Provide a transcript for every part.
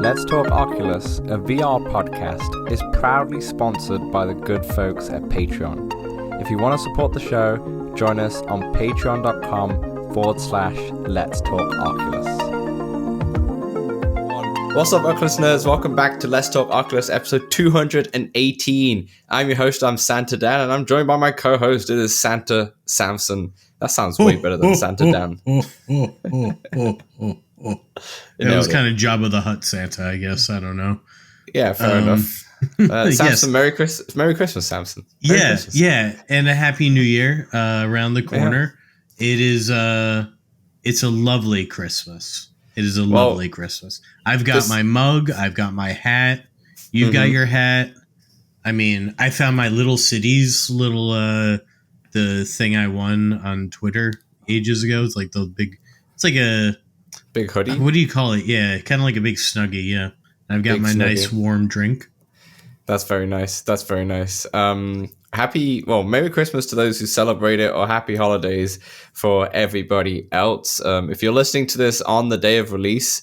Let's Talk Oculus, a VR podcast, is proudly sponsored by the good folks at Patreon. If you want to support the show, join us on patreon.com/Let's Talk Oculus. What's up, Oculus nerds? Welcome back to Let's Talk Oculus, episode 218. I'm your host, I'm Santa Dan, and I'm joined by my co-host, it is Santa Samson. That sounds way better than Santa Dan. It was kind of Jabba the Hutt Santa, I guess. I don't know. Yeah, fair enough. Samson, yes. Merry Christmas, Samson. Merry Christmas. Yeah, and a Happy New Year around the corner. Yeah. It's a lovely Christmas. It is a lovely Christmas. I've got my mug. I've got my hat. You've got your hat. I mean, I found my Little Cities the thing I won on Twitter ages ago. It's like it's like a big hoodie. What do you call it? Yeah, kind of like a big Snuggie. Yeah, I've got my nice warm drink. That's very nice. Merry Christmas to those who celebrate it, or happy holidays for everybody else. If you're listening to this on the day of release,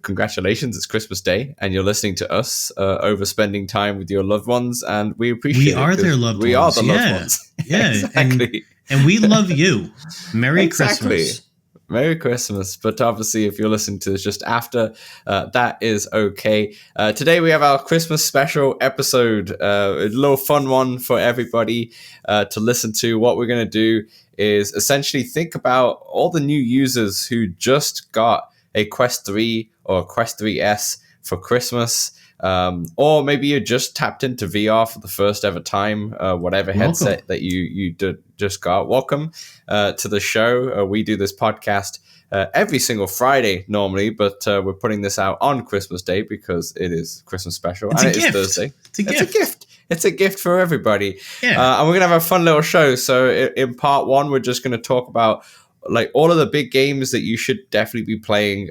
congratulations, it's Christmas Day, and you're listening to us over spending time with your loved ones, and we appreciate it. We are their loved ones. We are the loved ones. Yeah, exactly. And we love you. Merry Christmas. Merry Christmas. But obviously, if you're listening to this just after, that is okay. Today we have our Christmas special episode, a little fun one for everybody to listen to. What we're going to do is essentially think about all the new users who just got a Quest 3 or a Quest 3S for Christmas. Or maybe you just tapped into VR for the first ever time, whatever headset that you just got. Welcome to the show. We do this podcast every single Friday normally, but we're putting this out on Christmas Day because it is Christmas special. It's and a gift. It's Thursday. It's a gift. It's a gift for everybody. Yeah. And we're going to have a fun little show. So in part one, we're just going to talk about like all of the big games that you should definitely be playing,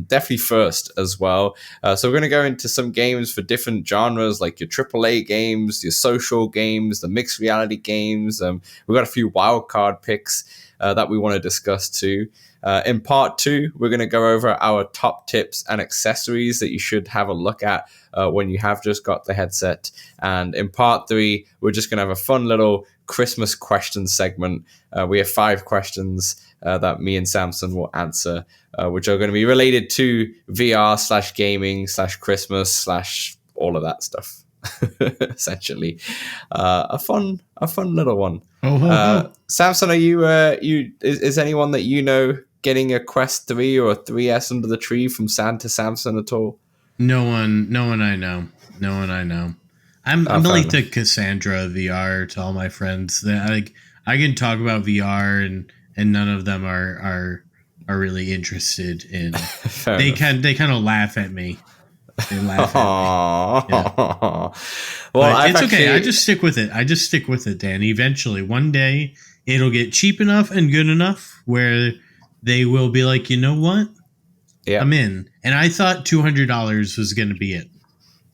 definitely first as well. So we're going to go into some games for different genres, like your AAA games, your social games, the mixed reality games. We've got a few wildcard picks that we want to discuss too. In part two, we're going to go over our top tips and accessories that you should have a look at when you have just got the headset. And in part three, we're just going to have a fun little Christmas question segment. We have 5 questions that me and Samson will answer, which are going to be related to VR/gaming/Christmas/ all of that stuff. Essentially, a fun little one. Samson, are you? Is anyone that you know getting a Quest 3 or a 3S under the tree from Santa Samson at all? No one I know. I'm like the Cassandra VR to all my friends. That I can talk about VR and none of them are really interested in. They kind of laugh at me. They laugh at me. Yeah. Well, it's okay. I just stick with it, Dan. Eventually, one day, it'll get cheap enough and good enough where they will be like, you know what? Yeah, I'm in. And I thought $200 was going to be it.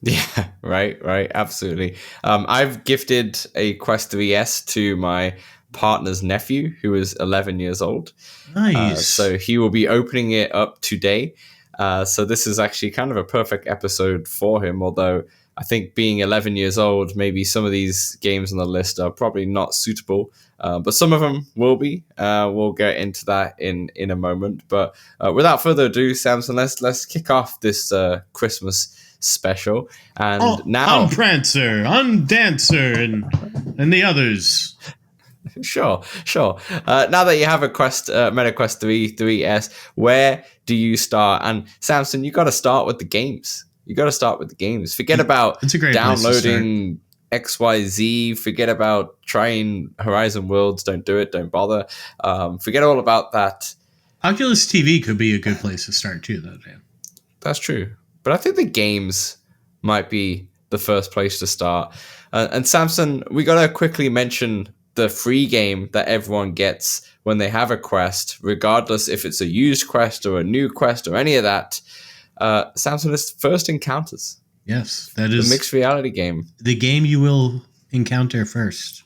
Yeah, right, absolutely. I've gifted a Quest 3S to my partner's nephew, who is 11 years old. Nice. So he will be opening it up today. So this is actually kind of a perfect episode for him, although I think being 11 years old, maybe some of these games on the list are probably not suitable, but some of them will be. We'll get into that in a moment. But without further ado, Samson, let's kick off this Christmas special. And now... I'm Prancer, I'm Dancer, and the others... Sure. Now that you have a Meta Quest 3S, where do you start? And Samson, you got to start with the games. Forget about downloading XYZ. Forget about trying Horizon Worlds. Don't do it. Don't bother. Forget all about that. Oculus TV could be a good place to start too, though, Dan. That's true. But I think the games might be the first place to start. And Samson, we got to quickly mention the free game that everyone gets when they have a Quest, regardless if it's a used Quest or a new Quest or any of that. Samson is First Encounters. Yes, that is the mixed reality game. The game you will encounter first.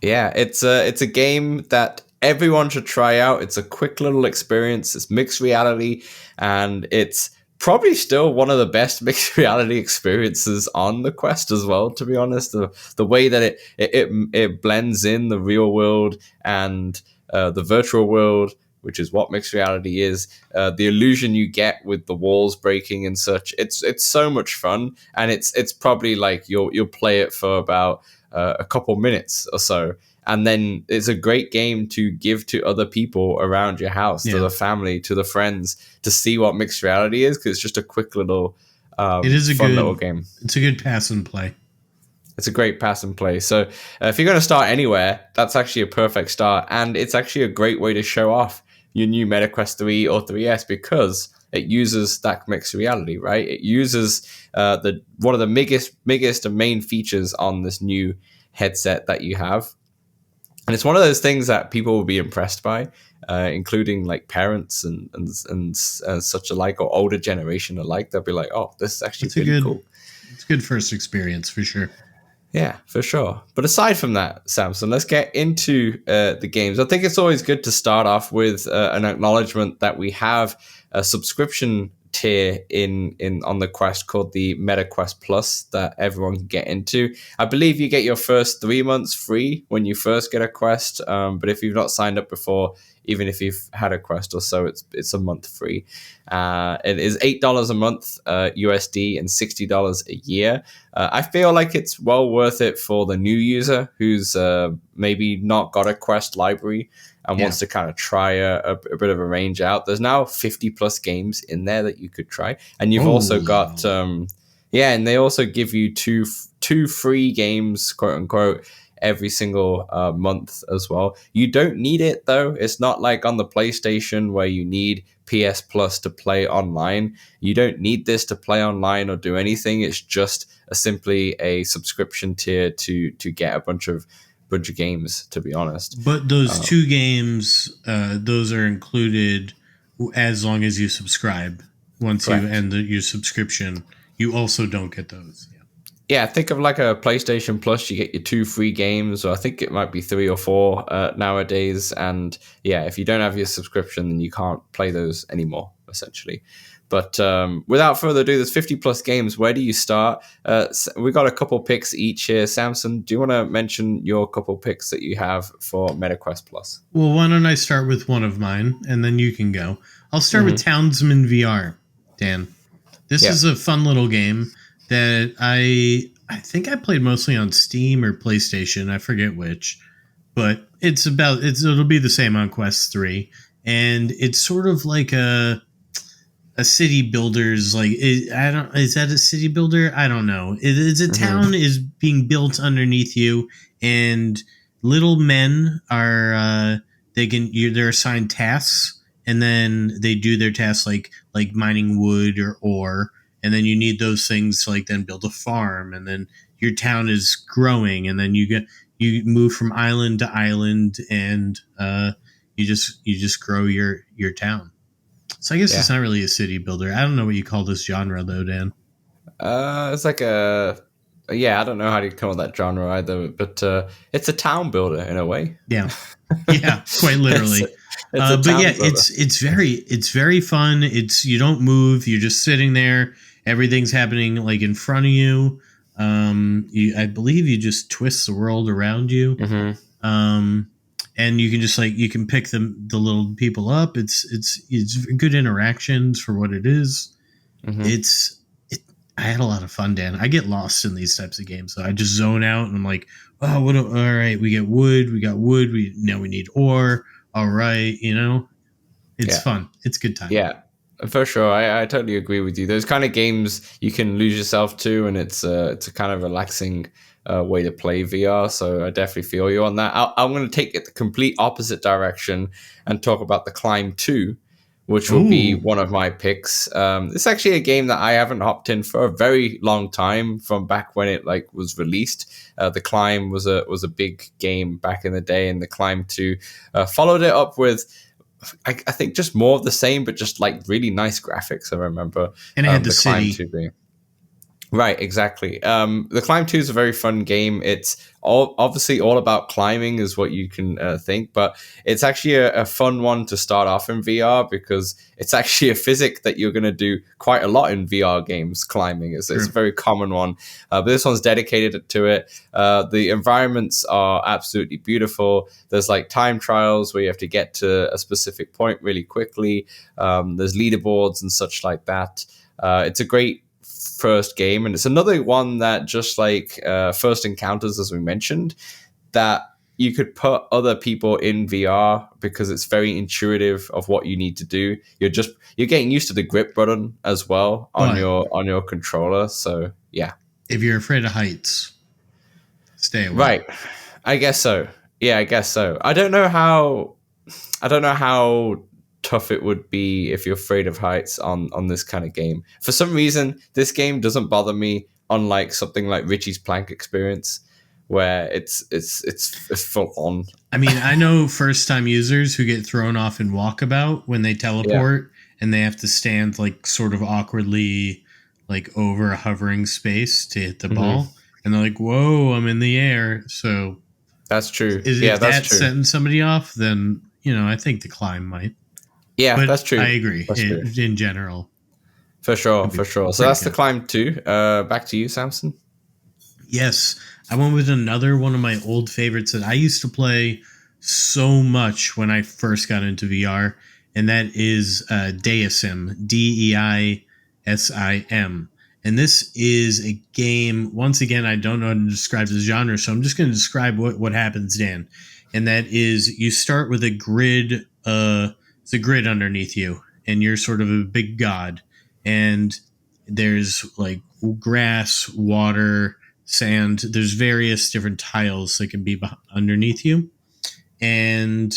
Yeah, it's a game that everyone should try out. It's a quick little experience. It's mixed reality, and it's probably still one of the best mixed reality experiences on the Quest as well, to be honest. The way that it blends in the real world and the virtual world, which is what mixed reality is, the illusion you get with the walls breaking and such. It's so much fun, and it's probably like you'll play it for about a couple minutes or so. And then it's a great game to give to other people around your house, to the family, to the friends, to see what mixed reality is, because it's just a quick little, it is a fun good little game. It's a good pass and play. It's a great pass and play. So if you're going to start anywhere, that's actually a perfect start. And it's actually a great way to show off your new MetaQuest 3 or 3S, because it uses that mixed reality, right? It uses one of the biggest and main features on this new headset that you have. And it's one of those things that people will be impressed by, including like parents and such alike, or older generation alike. They'll be like, "Oh, this is actually pretty cool." It's a good first experience for sure. Yeah, for sure. But aside from that, Samson, let's get into the games. I think it's always good to start off with an acknowledgement that we have a subscription tier in on the Quest called the MetaQuest Plus that everyone can get into. I believe you get your first 3 months free when you first get a Quest, but if you've not signed up before, even if you've had a Quest or so, it's a month free. It is $8 a month USD and $60 a year. I feel like it's well worth it for the new user who's maybe not got a Quest library and wants to kind of try a bit of a range out. There's now 50 plus games in there that you could try. And you've also got, and they also give you two free games, quote unquote, every single month as well. You don't need it, though. It's not like on the PlayStation where you need PS Plus to play online. You don't need this to play online or do anything. It's just simply a subscription tier to get a bunch of games, to be honest. But those two games, those are included as long as you subscribe. Once correct. You end your subscription, you also don't get those. Yeah, think of like a PlayStation Plus. You get your 2 free games, or I think it might be 3 or 4 nowadays. And yeah, if you don't have your subscription, then you can't play those anymore, essentially. But without further ado, there's 50 plus games. Where do you start? We got a couple picks each here. Samson, do you want to mention your couple picks that you have for MetaQuest Plus? Well, why don't I start with one of mine, and then you can go. I'll start with Townsmen VR, Dan. This is a fun little game that I think I played mostly on Steam or PlayStation. I forget which, but it'll be the same on Quest 3, and it's sort of like a city builder's is that a city builder? I don't know. It's a town is being built underneath you, and little men are they're assigned tasks, and then they do their tasks like mining wood or ore, and then you need those things to then build a farm, and then your town is growing, and then you move from island to island, and you just grow your town. So I guess it's not really a city builder. I don't know what you call this genre, though, Dan. It's like I don't know how to call that genre either, but it's a town builder in a way. Yeah, quite literally. But yeah, builder. It's very fun. You don't move. You're just sitting there. Everything's happening in front of you. I believe you just twist the world around you. And you can just you can pick the little people up. It's good interactions for what it is. I had a lot of fun, Dan. I get lost in these types of games. So I just zone out, and I'm like, oh, all right, we get wood. We got wood. Now we need ore. All right, it's fun. It's a good time. Yeah, for sure. I totally agree with you. Those kind of games you can lose yourself to, and it's a kind of relaxing way to play VR. So I definitely feel you on that. I'm going to take it the complete opposite direction and talk about the Climb 2, which will be one of my picks. It's actually a game that I haven't hopped in for a very long time, from back when it was released. The Climb was a big game back in the day, and the Climb 2 followed it up with, I think, just more of the same, but just really nice graphics. I remember, and it had the city. Right, exactly. The Climb 2 is a very fun game. It's obviously all about climbing, is what you can think, but it's actually a fun one to start off in VR because it's actually a physic that you're going to do quite a lot in VR games. Climbing is it's a very common one, but this one's dedicated to it. The environments are absolutely beautiful. There's like time trials where you have to get to a specific point really quickly. There's leaderboards and such like that. It's a great first game, and it's another one that just like First Encounters, as we mentioned, that you could put other people in VR because it's very intuitive of what you need to do. You're getting used to the grip button as well on your controller. So yeah, if you're afraid of heights, stay away. Right, I guess so. Yeah, I guess so. I don't know how tough it would be if you're afraid of heights on this kind of game. For some reason, this game doesn't bother me, unlike something like Richie's Plank Experience, where it's full on. I mean, I know first time users who get thrown off in Walkabout when they teleport and they have to stand like sort of awkwardly like over a hovering space to hit the ball, and they're like, "Whoa, I'm in the air." So that's true. If that's setting somebody off, then I think the Climb might. Yeah, but that's true. I agree in general. For sure. So that's the Climb 2. Back to you, Samson. Yes, I went with another one of my old favorites that I used to play so much when I first got into VR, and that is Deisim, Deisim. And this is a game, once again, I don't know how to describe the genre, so I'm just going to describe what happens, Dan. And that is you start with a grid. It's a grid underneath you, and you're sort of a big god. And there's like grass, water, sand. There's various different tiles that can be underneath you. And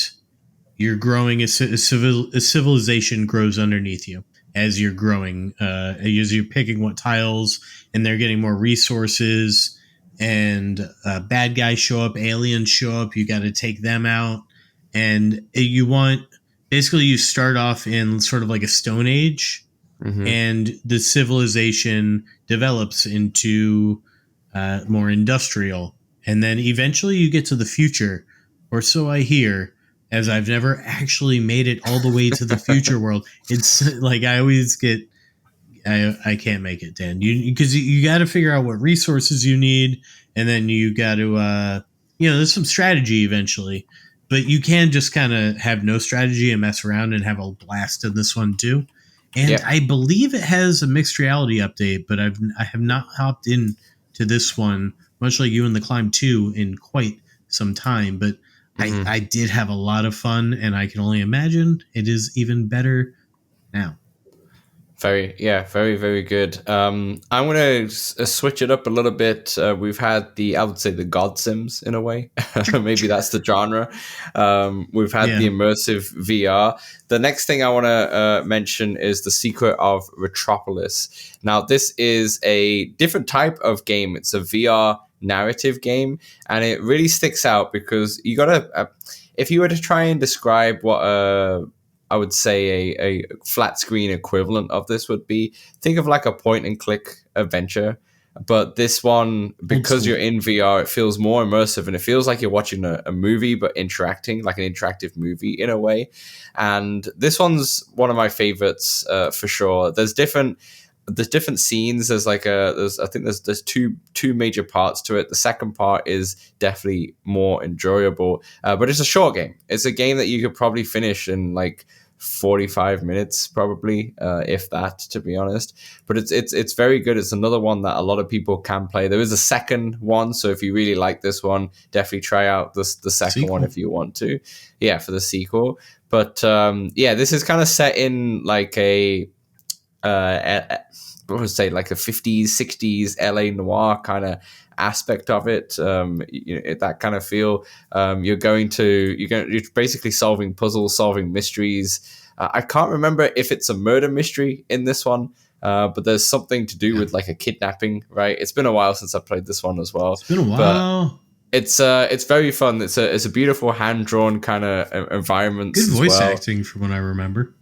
you're growing, a civilization grows underneath you as you're growing, as you're picking what tiles, and they're getting more resources. And bad guys show up, aliens show up. You got to take them out. And basically, you start off in sort of like a Stone Age, and the civilization develops into more industrial. And then eventually you get to the future, or so I hear, as I've never actually made it all the way to the future world. It's like I always get, I can't make it, Dan. Because you got to figure out what resources you need, and then you got to, there's some strategy eventually. But you can just kind of have no strategy and mess around and have a blast in this one too. And I believe it has a mixed reality update, but I have not hopped in to this one, much like you in the Climb 2, in quite some time. But I did have a lot of fun, and I can only imagine it is even better now. Very, very good. I'm going to switch it up a little bit. We've had I would say the God Sims in a way. Maybe that's the genre. We've had the immersive VR. The next thing I want to mention is the Secret of Retropolis. Now, this is a different type of game. It's a VR narrative game, and it really sticks out because you got to, if you were to try and describe what I would say a flat screen equivalent of this would be, think of like a point and click adventure. But this one, because you're in VR, it feels more immersive, and it feels like you're watching a movie, but interacting, like an interactive movie in a way. And this one's one of my favorites for sure. There's different scenes. There's like I think there's two major parts to it. The second part is definitely more enjoyable, but it's a short game. It's a game that you could probably finish in like 45 minutes, probably, if that, to be honest. But it's very good. It's another one that a lot of people can play. There is a second one, so if you really like this one, definitely try out the second one if you want to. Yeah, for the sequel. But this is kind of set in like what would I say, like a 50s, 60s LA noir kind of aspect of it. That kind of feel. You're basically solving puzzles, solving mysteries. I can't remember if it's a murder mystery in this one, but there's something to do with like a kidnapping, right? It's been a while since I played this one as well. It's been a while. It's very fun. It's a beautiful hand drawn kind of environment. Good voice acting from what I remember.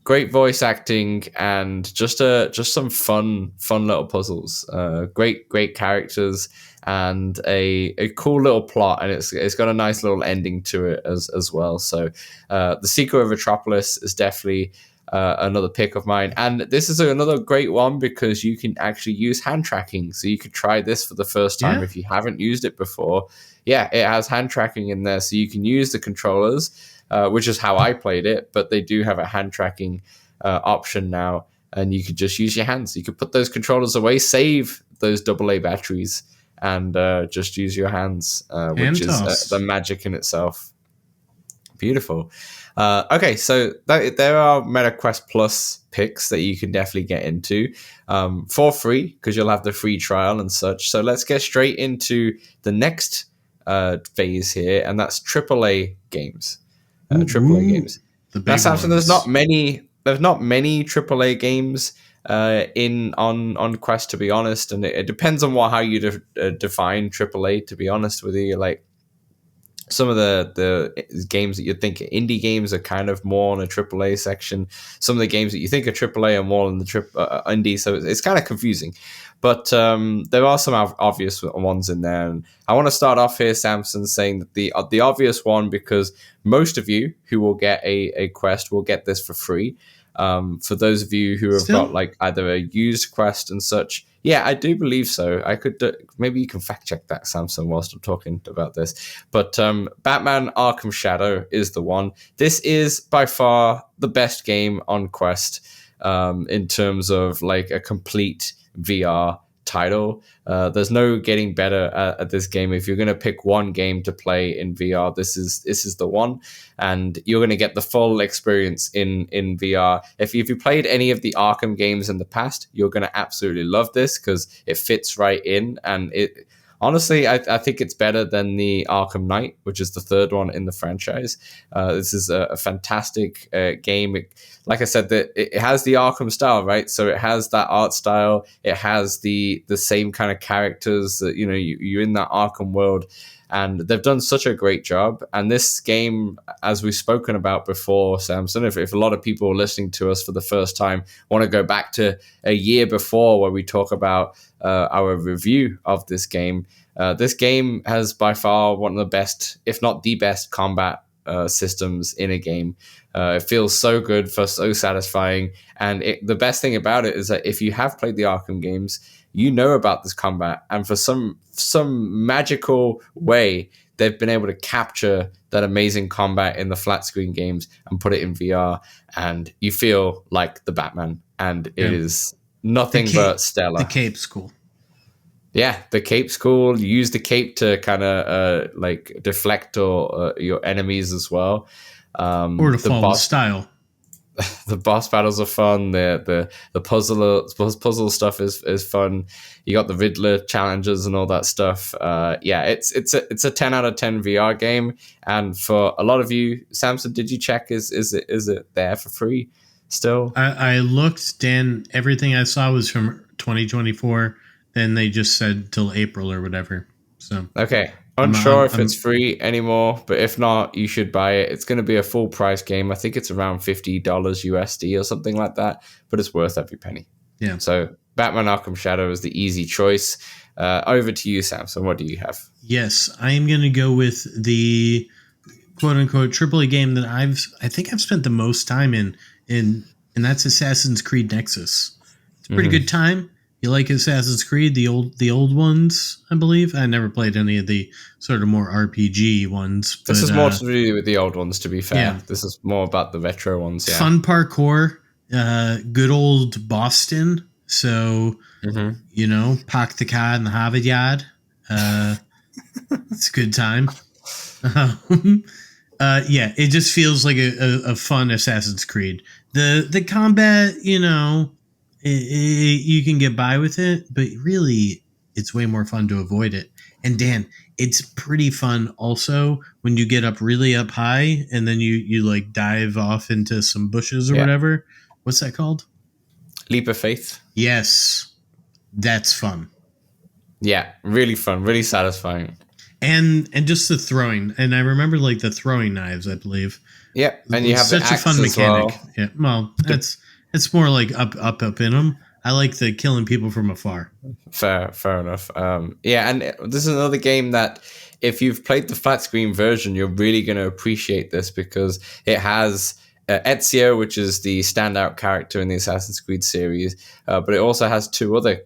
great voice acting, and just some fun little puzzles. Great characters, and a cool little plot, and it's got a nice little ending to it as well. So the Secret of Retropolis is definitely another pick of mine, and this is another great one because you can actually use hand tracking. So you could try this for the first time if you haven't used it before. Yeah, it has hand tracking in there, so you can use the controllers, which is how I played it, but they do have a hand tracking option now, and you could just use your hands. You could put those controllers away, save those AA batteries, and just use your hands, which is the magic in itself. Beautiful. Okay, so there are MetaQuest Plus picks that you can definitely get into for free, because you'll have the free trial and such. So let's get straight into the next phase here, and that's AAA games. AAA games. Now, Samson, there's not many AAA games on Quest, to be honest, and it depends on how you define AAA. To be honest with you, like, some of the games that you think are indie games are kind of more on a AAA section. Some of the games that you think are AAA are more on the indie, so it's kind of confusing. But there are some obvious ones in there. And I want to start off here, Samson, saying that the obvious one, because most of you who will get a Quest will get this for free. For those of you who have got like either a used Quest and such, yeah, I do believe so. I could maybe you can fact check that, Samson, whilst I'm talking about this. But Batman Arkham Shadow is the one. This is by far the best game on Quest in terms of like a complete VR title. There's no getting better at this game. If you're going to pick one game to play in VR, this is the one, and you're going to get the full experience in VR. If you played any of the Arkham games in the past, you're going to absolutely love this because it fits right in, and it honestly, I think it's better than the Arkham Knight, which is the third one in the franchise. This is a fantastic game. Like I said, that it has the Arkham style, right? So it has that art style. It has the same kind of characters that, you know, you're in that Arkham world. And they've done such a great job. And this game, as we've spoken about before, Samson, if a lot of people listening to us for the first time want to go back to a year before where we talk about our review of this game has by far one of the best, if not the best, combat systems in a game. It feels so good, so satisfying. And the best thing about it is that if you have played the Arkham games, you know about this combat, and for some magical way, they've been able to capture that amazing combat in the flat screen games and put it in VR, and you feel like the Batman, and it is nothing but stellar. The cape's cool. Yeah, the cape's cool. You use the cape to kind of like deflect your enemies as well. Or to follow style. The boss battles are fun. The puzzle stuff is fun. You got the Riddler challenges and all that stuff. It's a 10 out of 10 VR game. And for a lot of you, Samson, did you check? Is it there for free still? I looked, Dan. Everything I saw was from 2024. Then they just said till April or whatever. So okay. Unsure if it's free anymore, but if not, you should buy it. It's going to be a full price game. I think it's around $50 USD or something like that, but it's worth every penny. Yeah. So Batman Arkham Shadow is the easy choice. Over to you, Samson. What do you have? Yes, I am going to go with the quote unquote AAA game that I think I've spent the most time in, and that's Assassin's Creed Nexus. It's a pretty good time. You like Assassin's Creed, the old ones, I believe? I never played any of the sort of more RPG ones. But, this is more to do with the old ones, to be fair. Yeah. This is more about the retro ones. Yeah. Fun parkour, good old Boston. So, you know, Pak the Cat and the Havyard. It's a good time. It just feels like a fun Assassin's Creed. The combat, you know, you can get by with it, but really it's way more fun to avoid it. And Dan, it's pretty fun also when you get really up high and then you like dive off into some bushes or whatever. What's that called? Leap of Faith. Yes. That's fun. Yeah, really fun, really satisfying. and just the throwing. And I remember like the throwing knives, I believe. Yeah, and you have such the a fun axe as mechanic. well. Yeah, well, it's more like up in them. I like the killing people from afar. Fair enough. Yeah, and this is another game that if you've played the flat screen version, you're really going to appreciate this because it has Ezio, which is the standout character in the Assassin's Creed series, but it also has two other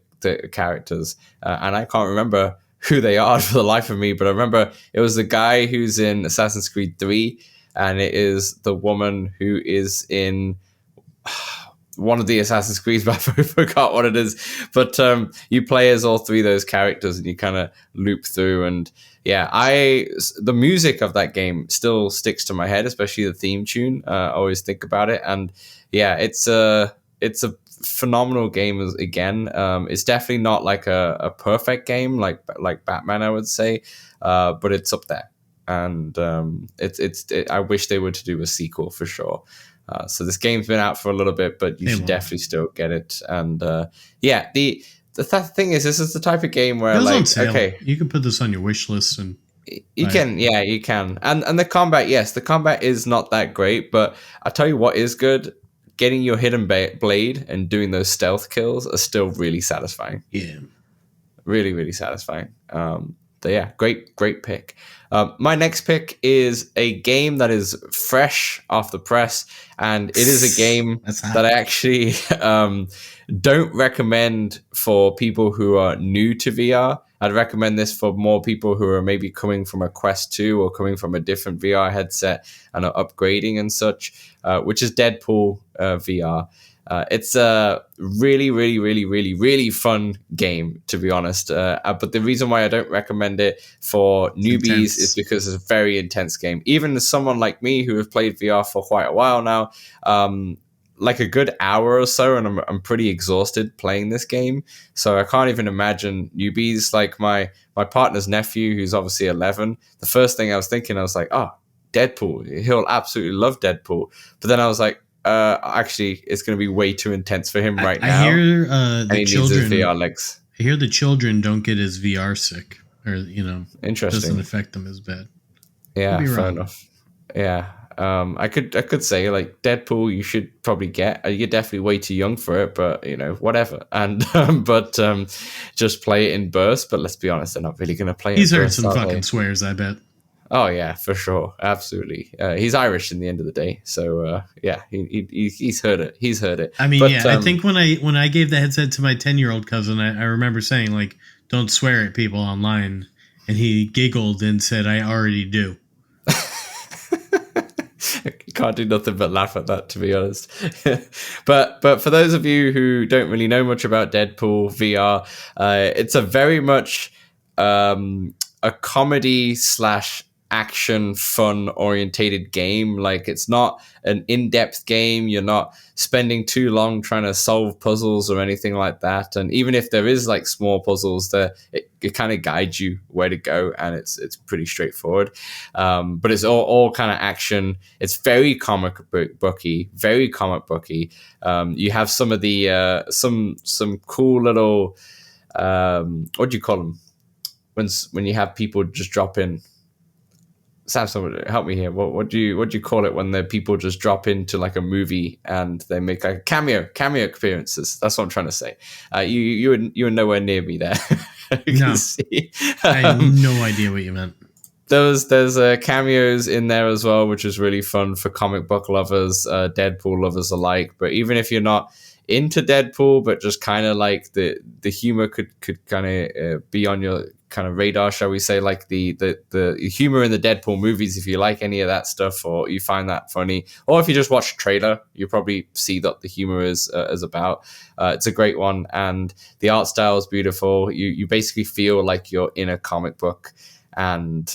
characters, and I can't remember who they are for the life of me, but I remember it was the guy who's in Assassin's Creed 3, and it is the woman who is in one of the Assassin's Creed, but I forgot what it is. But you play as all three of those characters, and you kind of loop through. And yeah, the music of that game still sticks to my head, especially the theme tune. I always think about it, and yeah, it's a phenomenal game. Again, it's definitely not like a perfect game like Batman, I would say, but it's up there. And I wish they were to do a sequel for sure. So this game's been out for a little bit, but you should definitely still get it. And yeah, the thing is, this is the type of game where okay, you can put this on your wish list and you can. And the combat, yes, the combat is not that great, but I tell you what is good. Getting your hidden blade and doing those stealth kills are still really satisfying. Yeah, really, really satisfying. So yeah, great pick. My next pick is a game that is fresh off the press, and it is a game that I actually don't recommend for people who are new to VR. I'd recommend this for more people who are maybe coming from a Quest 2 or coming from a different VR headset and are upgrading and such, which is Deadpool VR. It's a really, really, really, really, really fun game, to be honest. But the reason why I don't recommend it for newbies is because it's a very intense game. Even as someone like me who has played VR for quite a while now, like a good hour or so, and I'm pretty exhausted playing this game. So I can't even imagine newbies. Like my partner's nephew, who's obviously 11. The first thing I was thinking, I was like, oh, Deadpool. He'll absolutely love Deadpool. But then I was like, actually, it's going to be way too intense for him now. I hear the children. Needs his VR legs. I hear the children don't get as VR sick, or interesting. Doesn't affect them as bad. Yeah, fair enough. Yeah, I could say like Deadpool, you should probably get. You're definitely way too young for it, but whatever. And but just play it in bursts. But let's be honest, they're not really going to play. He's heard some fucking swears, I bet. Oh yeah, for sure, absolutely. He's Irish in the end of the day, so yeah, he's heard it. He's heard it. I mean, I think when I gave the headset to my 10-year-old cousin, I remember saying like, "Don't swear at people online," and he giggled and said, "I already do." Can't do nothing but laugh at that, to be honest. but for those of you who don't really know much about Deadpool VR, it's a very much a comedy / action fun orientated game. Like, it's not an in-depth game. You're not spending too long trying to solve puzzles or anything like that. And even if there is like small puzzles there, it kind of guides you where to go, and it's pretty straightforward. But it's all kind of action. It's very comic booky. You have some of the some cool little what do you call them when you have people just drop in? Sam, help me here. What do you call it when the people just drop into like a movie and they make like cameo appearances? That's what I'm trying to say. You were nowhere near me there. No, I have no idea what you meant. There's cameos in there as well, which is really fun for comic book lovers, Deadpool lovers alike. But even if you're not into Deadpool, but just kind of like the humor could kind of be on your kind of radar, shall we say, like the humor in the Deadpool movies, if you like any of that stuff or you find that funny, or if you just watch a trailer, you probably see that the humor is about. It's a great one, and the art style is beautiful. You basically feel like you're in a comic book, and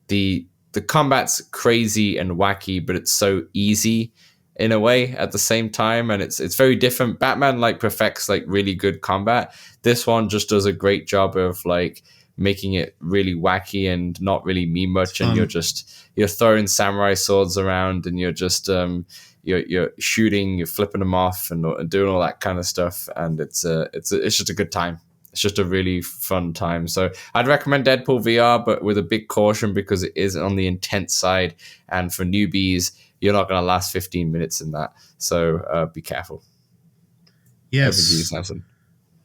the combat's crazy and wacky, but it's so easy in a way at the same time, and it's very different. Batman like perfects like really good combat. This one just does a great job of like making it really wacky and not really mean much, and you're throwing samurai swords around, and you're just you're shooting, you're flipping them off, and doing all that kind of stuff, and it's just a good time. it's just a really fun time. So I'd recommend Deadpool VR, but with a big caution because it is on the intense side, and for newbies, you're not going to last 15 minutes in that. So be careful. Yes. Over to you, Samson.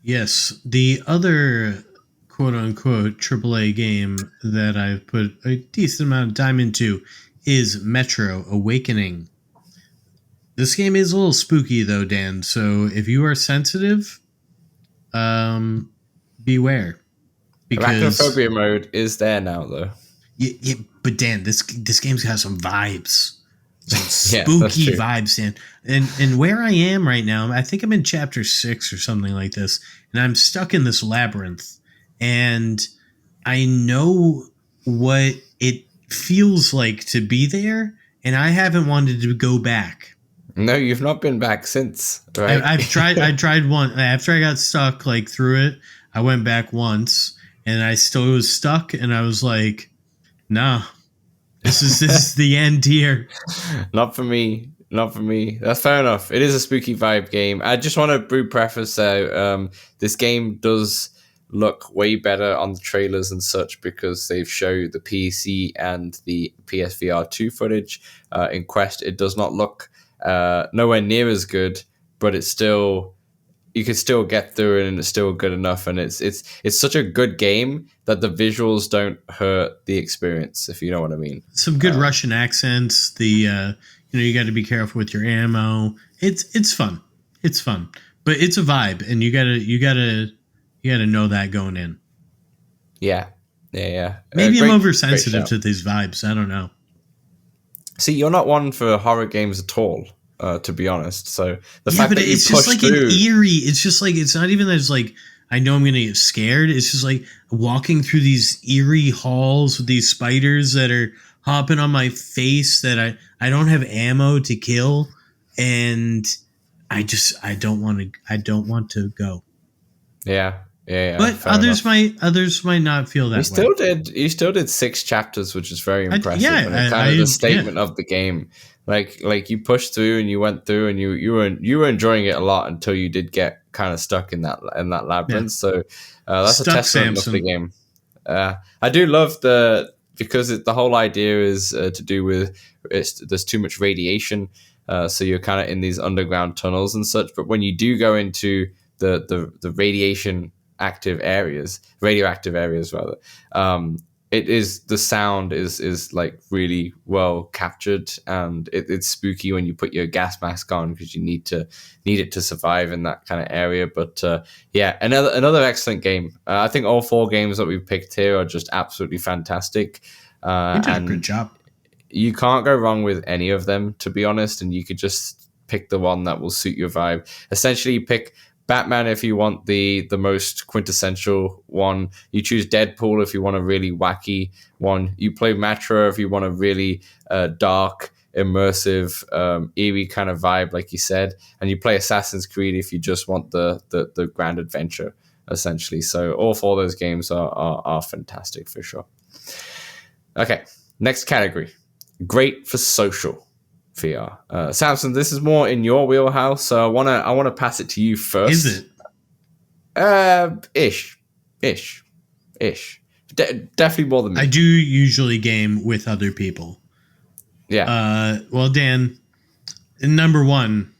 Yes. The other quote-unquote AAA game that I've put a decent amount of time into is Metro Awakening. This game is a little spooky, though, Dan. So if you are sensitive, beware. Because arachnophobia mode is there now, though. Yeah, but Dan, this game's got some vibes, some spooky vibes, Dan. And where I am right now, I think I'm in chapter 6 or something like this, and I'm stuck in this labyrinth, and I know what it feels like to be there, and I haven't wanted to go back. No, you've not been back since, right? I tried one after I got stuck like through it. I went back once, and I still was stuck, and I was like, "No, this is the end here." Not for me. Not for me. That's fair enough. It is a spooky vibe game. I just want to preface though, this game does look way better on the trailers and such because they've showed the PC and the PSVR 2 footage. In Quest, it does not look nowhere near as good, but it's still, you can still get through it and it's still good enough. And it's such a good game that the visuals don't hurt the experience, if you know what I mean. Some good Russian accents. The you got to be careful with your ammo. It's fun. It's fun, but it's a vibe, and you gotta know that going in. Yeah. Maybe I'm oversensitive to these vibes. I don't know. See, you're not one for horror games at all, to be honest. So the fact that it's just like an eerie. It's just like, it's not even that it's like I know I'm gonna get scared. It's just like walking through these eerie halls with these spiders that are hopping on my face that I don't have ammo to kill, and I don't want to go. Yeah. But others might not feel that way. You still did 6 chapters, which is very impressive. The statement of the game. Like you pushed through and you went through and you were enjoying it a lot until you did get kind of stuck in that labyrinth. Yeah. So that's a testament of the game. I do love because the whole idea is to do with there's too much radiation, so you're kind of in these underground tunnels and such. But when you do go into the radioactive areas rather, it is, the sound is like really well captured, and it's spooky when you put your gas mask on because you need it to survive in that kind of area. But another excellent game. I think all 4 games that we've picked here are just absolutely fantastic. You did a good job. You can't go wrong with any of them, to be honest, and you could just pick the one that will suit your vibe. Essentially, you pick Batman if you want the most quintessential one. You choose Deadpool if you want a really wacky one. You play Metro if you want a really dark, immersive, eerie kind of vibe, like you said. And you play Assassin's Creed if you just want the grand adventure, essentially. So all 4 of those games are fantastic for sure. Okay, next category. Great for social VR. Samson, this is more in your wheelhouse, so I wanna pass it to you first. Is it? Ish. Definitely more than me. I do usually game with other people. Yeah. Well, Dan, number 1,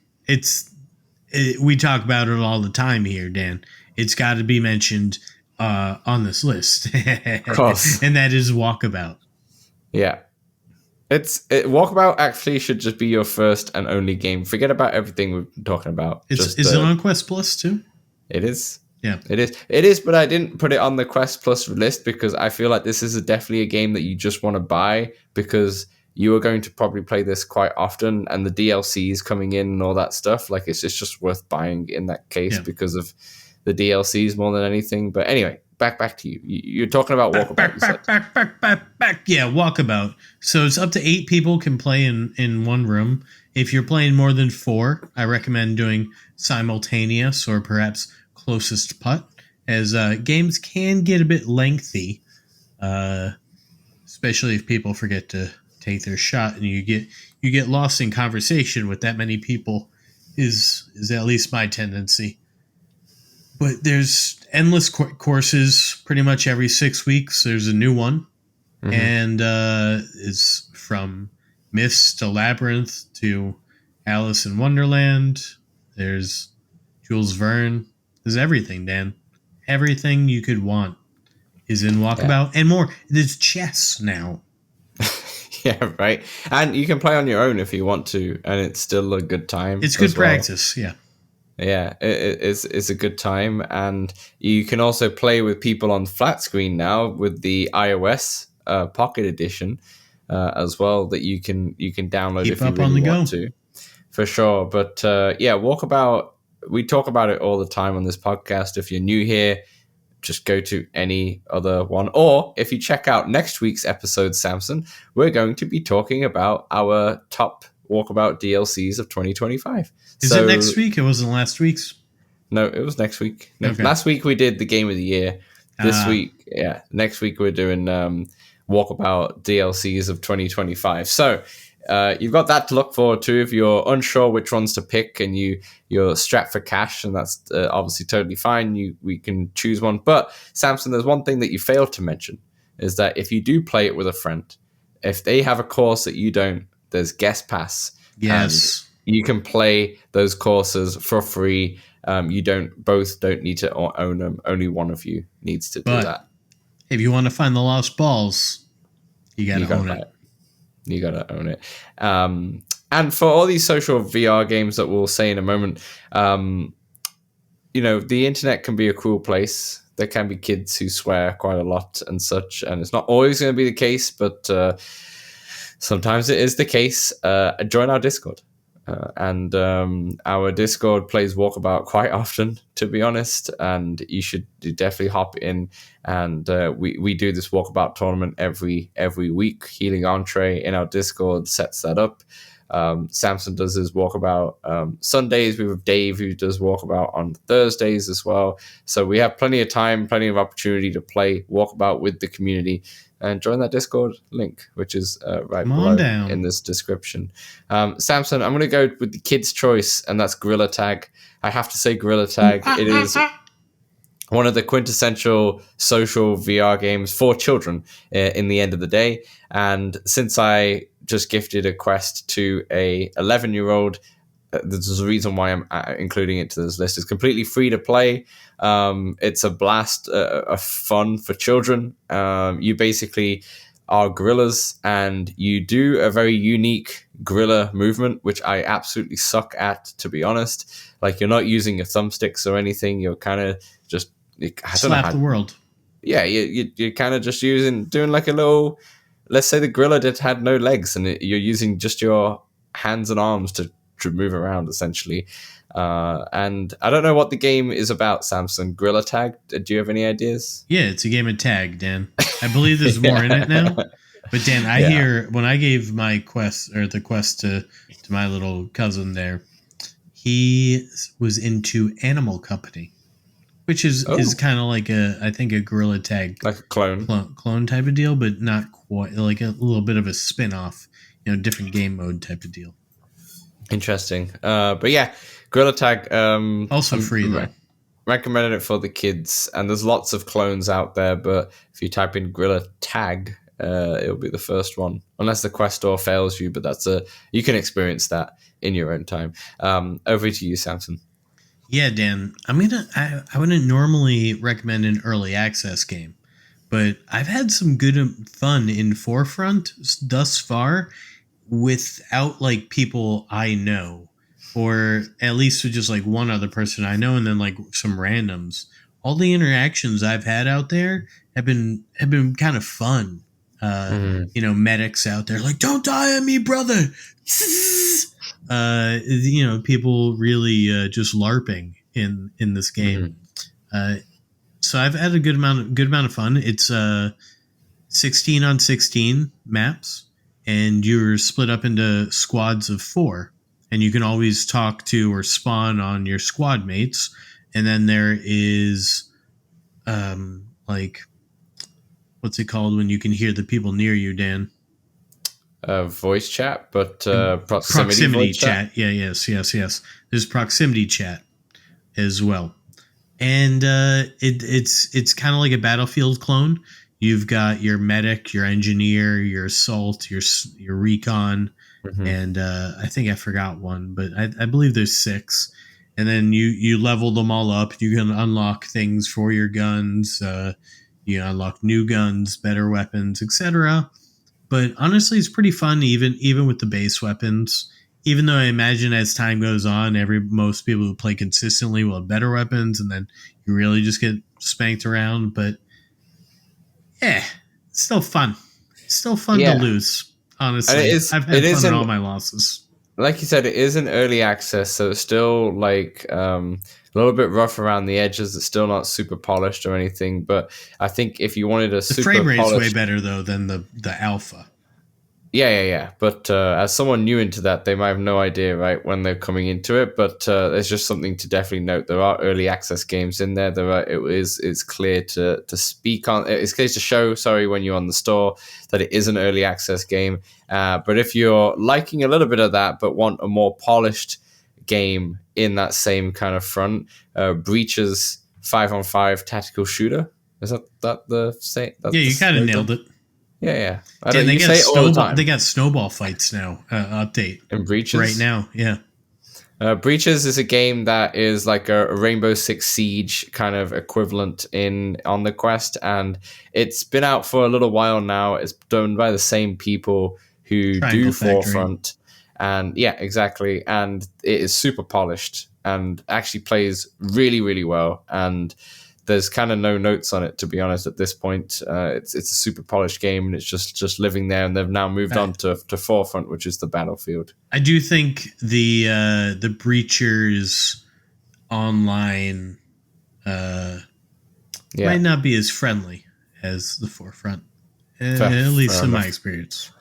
we talk about it all the time here, Dan. It's got to be mentioned on this list. Of course. And that is Walkabout. Yeah. Walkabout actually should just be your first and only game. Forget about everything we've been talking about. Is it on Quest Plus too? It is. Yeah. It is, but I didn't put it on the Quest Plus list because I feel like this is definitely a game that you just want to buy because you are going to probably play this quite often, and the DLCs coming in and all that stuff. Like, it's just worth buying in that case because of the DLCs more than anything. But anyway, back to you. You're talking about Walkabout. Back. Yeah, Walkabout. So it's up to 8 people can play in one room. If you're playing more than 4, I recommend doing simultaneous or perhaps closest putt, as games can get a bit lengthy, especially if people forget to take their shot and you get lost in conversation with that many people. Is at least my tendency. But there's endless courses pretty much every 6 weeks. There's a new one. Mm-hmm. And it's from Myths to Labyrinth to Alice in Wonderland. There's Jules Verne. There's everything, Dan. Everything you could want is in Walkabout and more. There's chess now. Yeah, right. And you can play on your own if you want to, and it's still a good time. It's good practice, yeah. Yeah, it's a good time, and you can also play with people on flat screen now with the iOS Pocket Edition as well that you can download if you really want to, for sure. But Walkabout, we talk about it all the time on this podcast. If you're new here, just go to any other one, or if you check out next week's episode, Samson, we're going to be talking about our top Walkabout DLCs of 2025. Is it next week? It wasn't last week's? No, it was next week. Okay. Last week we did the Game of the Year. This week, next week we're doing Walkabout DLCs of 2025. So you've got that to look forward to. If you're unsure which ones to pick and you're strapped for cash, and that's obviously totally fine. We can choose one. But Samson, there's one thing that you failed to mention, is that if you do play it with a friend, if they have a course that you don't, there's guest pass. Yes, you can play those courses for free. You don't need to own them. Only one of you needs to do that. If you want to find the lost balls, you gotta own it. You gotta own it. And for all these social VR games that we'll say in a moment, the internet can be a cruel place. There can be kids who swear quite a lot and such, and it's not always going to be the case, but sometimes it is the case. Join our Discord. And our Discord plays Walkabout quite often, to be honest, and you should definitely hop in. And we do this Walkabout tournament every week. Healing Entree in our Discord sets that up. Samson does his Walkabout Sundays. We have Dave who does Walkabout on Thursdays as well. So we have plenty of time, plenty of opportunity to play Walkabout with the community. And join that Discord link, which is right below in this description. Samson, I'm going to go with the kid's choice, and that's Gorilla Tag. I have to say Gorilla Tag. It is one of the quintessential social VR games for children in the end of the day. And since I just gifted a Quest to a 11-year-old, there's a reason why I'm including it to this list. It's completely free to play. It's a blast of fun for children. You basically are gorillas, and you do a very unique gorilla movement, which I absolutely suck at, to be honest. Like, you're not using your thumbsticks or anything. You're kind of just slap the world. Yeah, you're kind of just doing like a little. Let's say the gorilla had no legs, and you're using just your hands and arms to move around, essentially. And I don't know what the game is about, Samson. Gorilla Tag? Do you have any ideas? Yeah, it's a game of tag, Dan. I believe there's more in it now. But Dan, I hear when I gave my quest to my little cousin there, he was into Animal Company, which is kind of like I think a Gorilla Tag, like a clone type of deal, but not quite, like a little bit of a spin-off, different game mode type of deal. Interesting. But yeah, Gorilla Tag. Also free, though. Recommended it for the kids, and there's lots of clones out there, but if you type in Gorilla Tag, it'll be the first one, unless the quest store fails you, but you can experience that in your own time. Over to you, Samson. Yeah, Dan, I wouldn't normally recommend an early access game, but I've had some good fun in Forefront thus far without like people I know, or at least with just like one other person I know, and then like some randoms. All the interactions I've had out there have been kind of fun. Medics out there like, "Don't die on me, brother." People really just LARPing in this game. So I've had a good amount of fun. It's 16 on 16 maps, and you're split up into squads of 4, and you can always talk to or spawn on your squad mates. And then there is what's it called when you can hear the people near you, Dan? Voice chat, but proximity chat. Yeah, yes. There's proximity chat as well. and it's kind of like a Battlefield clone. You've got your medic, your engineer, your assault, your recon, Hmm. and I think I forgot one, but I believe there's 6. And then you level them all up. You can unlock things for your guns. You unlock new guns, better weapons, etc. But honestly, it's pretty fun, even with the base weapons. Even though I imagine as time goes on, most people who play consistently will have better weapons, and then you really just get spanked around. But yeah, it's still fun. It's still fun to Yeah, lose. and Honestly, I've it had is fun in in, all my losses. like you said, it is an early access, so it's still like a little bit rough around the edges. It's still not super polished or anything. But I think if you wanted a The super frame rate's way polished, better though than the alpha. yeah. But as someone new into that, they might have no idea, right, when they're coming into it. But there's just something to definitely note. There are early access games in there. It's clear to speak on. It's clear to show, sorry, when you're on the store that it is an early access game. But if you're liking a little bit of that, but want a more polished game in that same kind of front, Breach's 5-on-5 tactical shooter. Is that the same? Yeah, you kind of nailed it. Yeah. Damn, You say it all the time. They got snowball fights now. Update In Breaches right now. Yeah. Breaches is a game that is like a Rainbow Six Siege kind of equivalent on the Quest, and it's been out for a little while now. It's done by the same people who Triangle do Factory. Forefront, and yeah, exactly. And it is super polished and actually plays really, really well. And there's kind of no notes on it, to be honest, at this point. It's a super polished game, and it's just living there. And they've now moved on to Forefront, which is the Battlefield. I do think the Breachers online might not be as friendly as the Forefront, at least in my experience.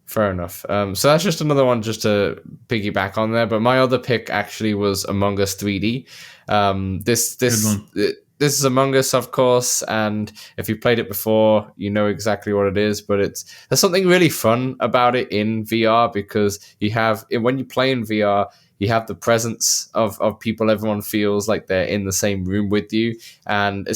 Fair enough. So that's just another one just to piggyback on there. But my other pick actually was Among Us 3D. This is Among Us, of course, and if you've played it before, you know exactly what it is. But there's something really fun about it in VR, because when you play in VR, you have the presence of people. Everyone feels like they're in the same room with you, and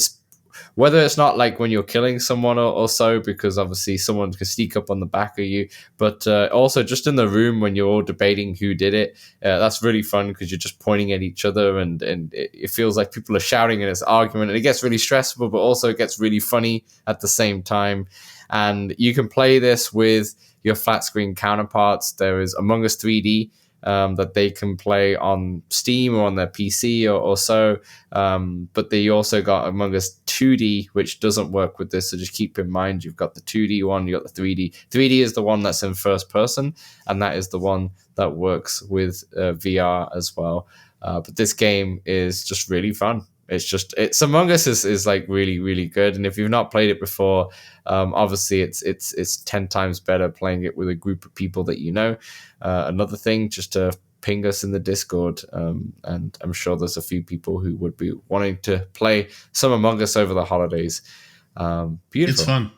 whether it's not like when you're killing someone or so, because obviously someone can sneak up on the back of you, but also just in the room when you're all debating who did it. That's really fun because you're just pointing at each other, and it feels like people are shouting in this argument, and it gets really stressful, but also it gets really funny at the same time. And you can play this with your flat screen counterparts. There is Among Us 3D, that they can play on Steam or on their PC or so. But they also got Among Us 2D, which doesn't work with this. So just keep in mind, you've got the 2D one, you got the 3D. 3D is the one that's in first person, and that is the one that works with VR as well. But this game is just really fun. It's Among Us is like really, really good. And if you've not played it before, obviously it's 10 times better playing it with a group of people that you know. Another thing, just to ping us in the Discord, and I'm sure there's a few people who would be wanting to play some Among Us over the holidays. Beautiful. It's fun.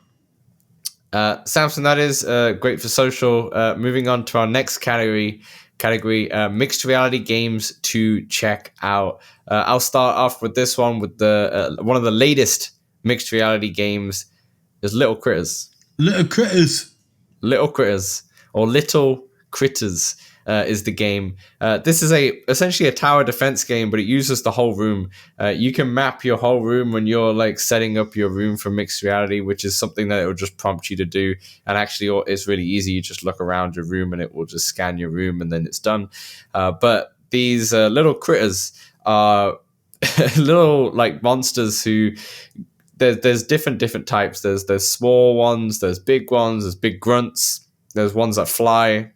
Samson, that is great for social. Moving on to our next category, mixed reality games to check out. I'll start off with this one with the one of the latest mixed reality games is Little Critters. Little Critters Is the game. This is essentially a tower defense game, but it uses the whole room. You can map your whole room when you're like setting up your room for mixed reality, which is something that it will just prompt you to do. And actually, it's really easy. You just look around your room and it will just scan your room, and then it's done. But these little critters are little like monsters who. There's different types. There's small ones, there's big ones, there's big grunts, there's ones that fly,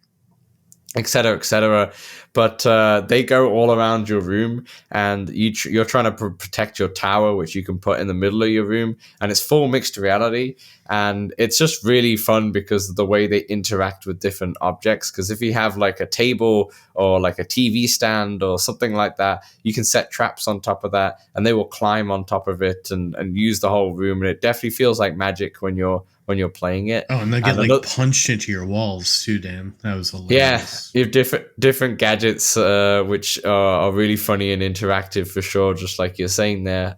etc., etc. But they go all around your room, and you're trying to protect your tower, which you can put in the middle of your room, and it's full mixed reality, and it's just really fun because of the way they interact with different objects. Because if you have like a table or like a TV stand or something like that, you can set traps on top of that, and they will climb on top of it and use the whole room, and it definitely feels like magic when you're playing it. Oh, and they get punched into your walls too, Dan. That was hilarious. Yeah, you have different gadgets gadgets, which are really funny and interactive for sure, just like you're saying there.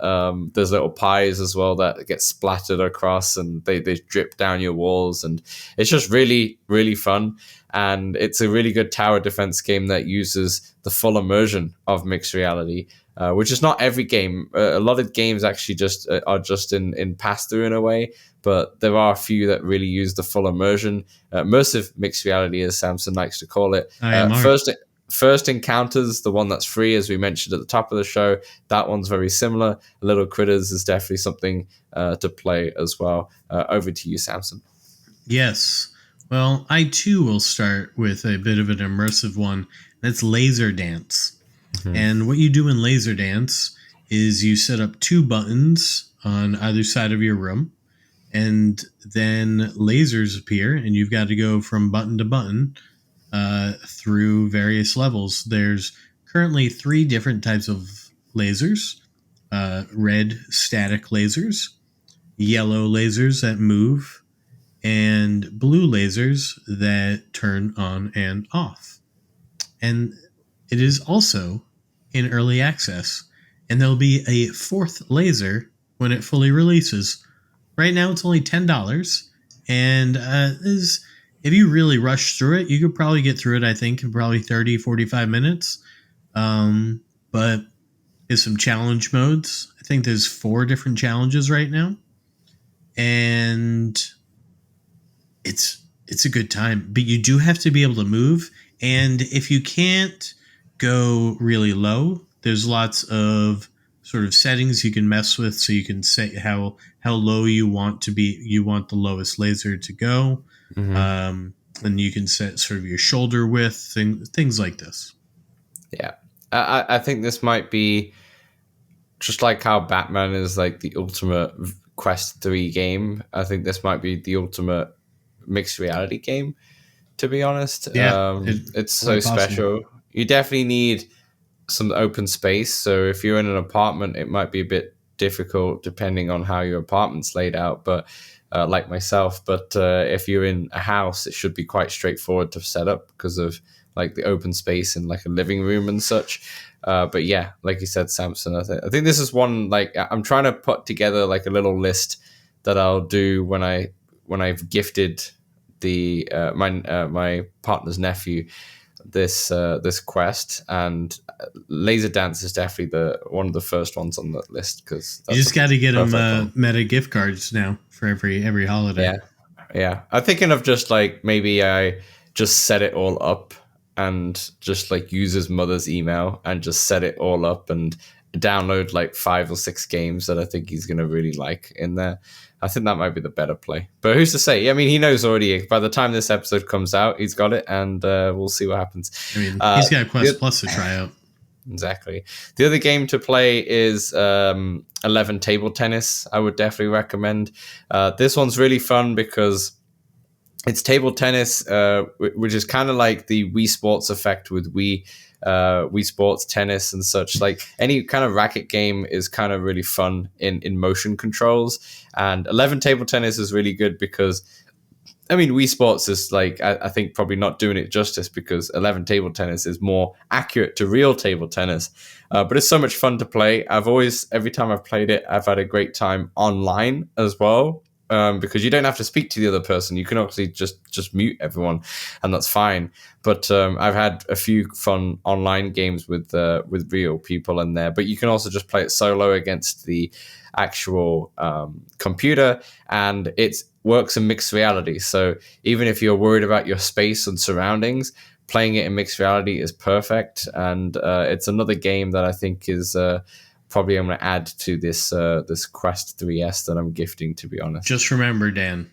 There's little pies as well that get splattered across, and they drip down your walls, and it's just really, really fun. And it's a really good tower defense game that uses the full immersion of mixed reality, which is not every game. A lot of games actually just are just in pass-through in a way, but there are a few that really use the full immersion. Immersive mixed reality, as Samson likes to call it. First Encounters, the one that's free, as we mentioned at the top of the show, that one's very similar. Little Critters is definitely something to play as well. Over to you, Samson. Yes. Well, I too will start with a bit of an immersive one. That's Laser Dance. Mm-hmm. And what you do in Laser Dance is you set up 2 buttons on either side of your room, and then lasers appear, and you've got to go from button to button through various levels. There's currently 3 different types of lasers. Red static lasers, yellow lasers that move, and blue lasers that turn on and off. And it is also in early access, and there'll be a 4th laser when it fully releases. Right now it's only $10, and if you really rush through it, you could probably get through it, I think, in probably 30, 45 minutes. But there's some challenge modes. I think there's 4 different challenges right now. And it's a good time, but you do have to be able to move. And if you can't go really low, there's lots of sort of settings you can mess with, so you can set how low you want to be. You want the lowest laser to go. Mm-hmm. And you can set sort of your shoulder width, things like this. Yeah. I think this might be just like how Batman is like the ultimate Quest 3 game. I think this might be the ultimate mixed reality game, to be honest. Yeah, it's so special. You definitely need some open space. So if you're in an apartment, it might be a bit difficult depending on how your apartment's laid out, but like myself. But if you're in a house, it should be quite straightforward to set up because of like the open space and like a living room and such. But yeah, like you said, Samson, I think this is one, like, I'm trying to put together like a little list that I'll do when I've gifted the my partner's nephew this quest, and Laser Dance is definitely one of the first ones on the list, because you just got to get them meta gift cards now for every holiday. Yeah. I'm thinking of just like maybe I just set it all up and just like use his mother's email and just set it all up and download like 5 or 6 games that I think he's going to really like in there. I think that might be the better play. But who's to say? I mean, he knows already. By the time this episode comes out, he's got it, and we'll see what happens. I mean, he's got Quest Plus to try out. Exactly. The other game to play is 11 Table Tennis. I would definitely recommend. This one's really fun because it's table tennis, which is kind of like the Wii Sports effect with Wii Sports Tennis and such. Like any kind of racket game is kind of really fun in motion controls. And 11 Table Tennis is really good because, I mean, Wii Sports is like, I think probably not doing it justice, because 11 Table Tennis is more accurate to real table tennis. But it's so much fun to play. Every time I've played it, I've had a great time online as well. Because you don't have to speak to the other person. You can obviously just mute everyone, and that's fine. But I've had a few fun online games with real people in there. But you can also just play it solo against the actual computer, and it works in mixed reality. So even if you're worried about your space and surroundings, playing it in mixed reality is perfect. And it's another game that I think is probably I'm going to add to this Quest 3S that I'm gifting, to be honest. Just remember, Dan,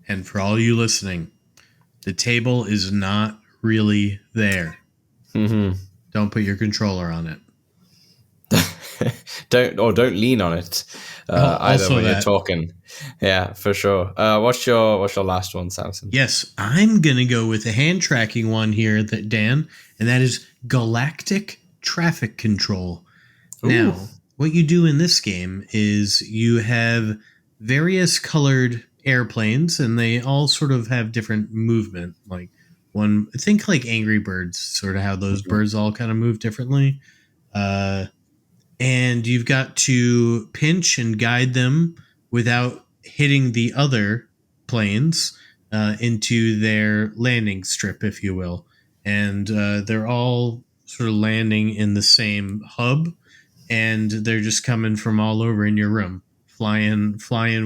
and for all you listening, the table is not really there. Mm-hmm. Don't put your controller on it. Don't lean on it either when you're talking. Yeah, for sure. What's your last one, Samson? Yes, I'm gonna go with a hand tracking one here, Dan, and that is Galactic Traffic Control. Ooh. Now, what you do in this game is you have various colored airplanes, and they all sort of have different movement, like one. Think like Angry Birds, sort of how those birds all kind of move differently. And you've got to pinch and guide them without hitting the other planes into their landing strip, if you will. And they're all sort of landing in the same hub, and they're just coming from all over in your room, flying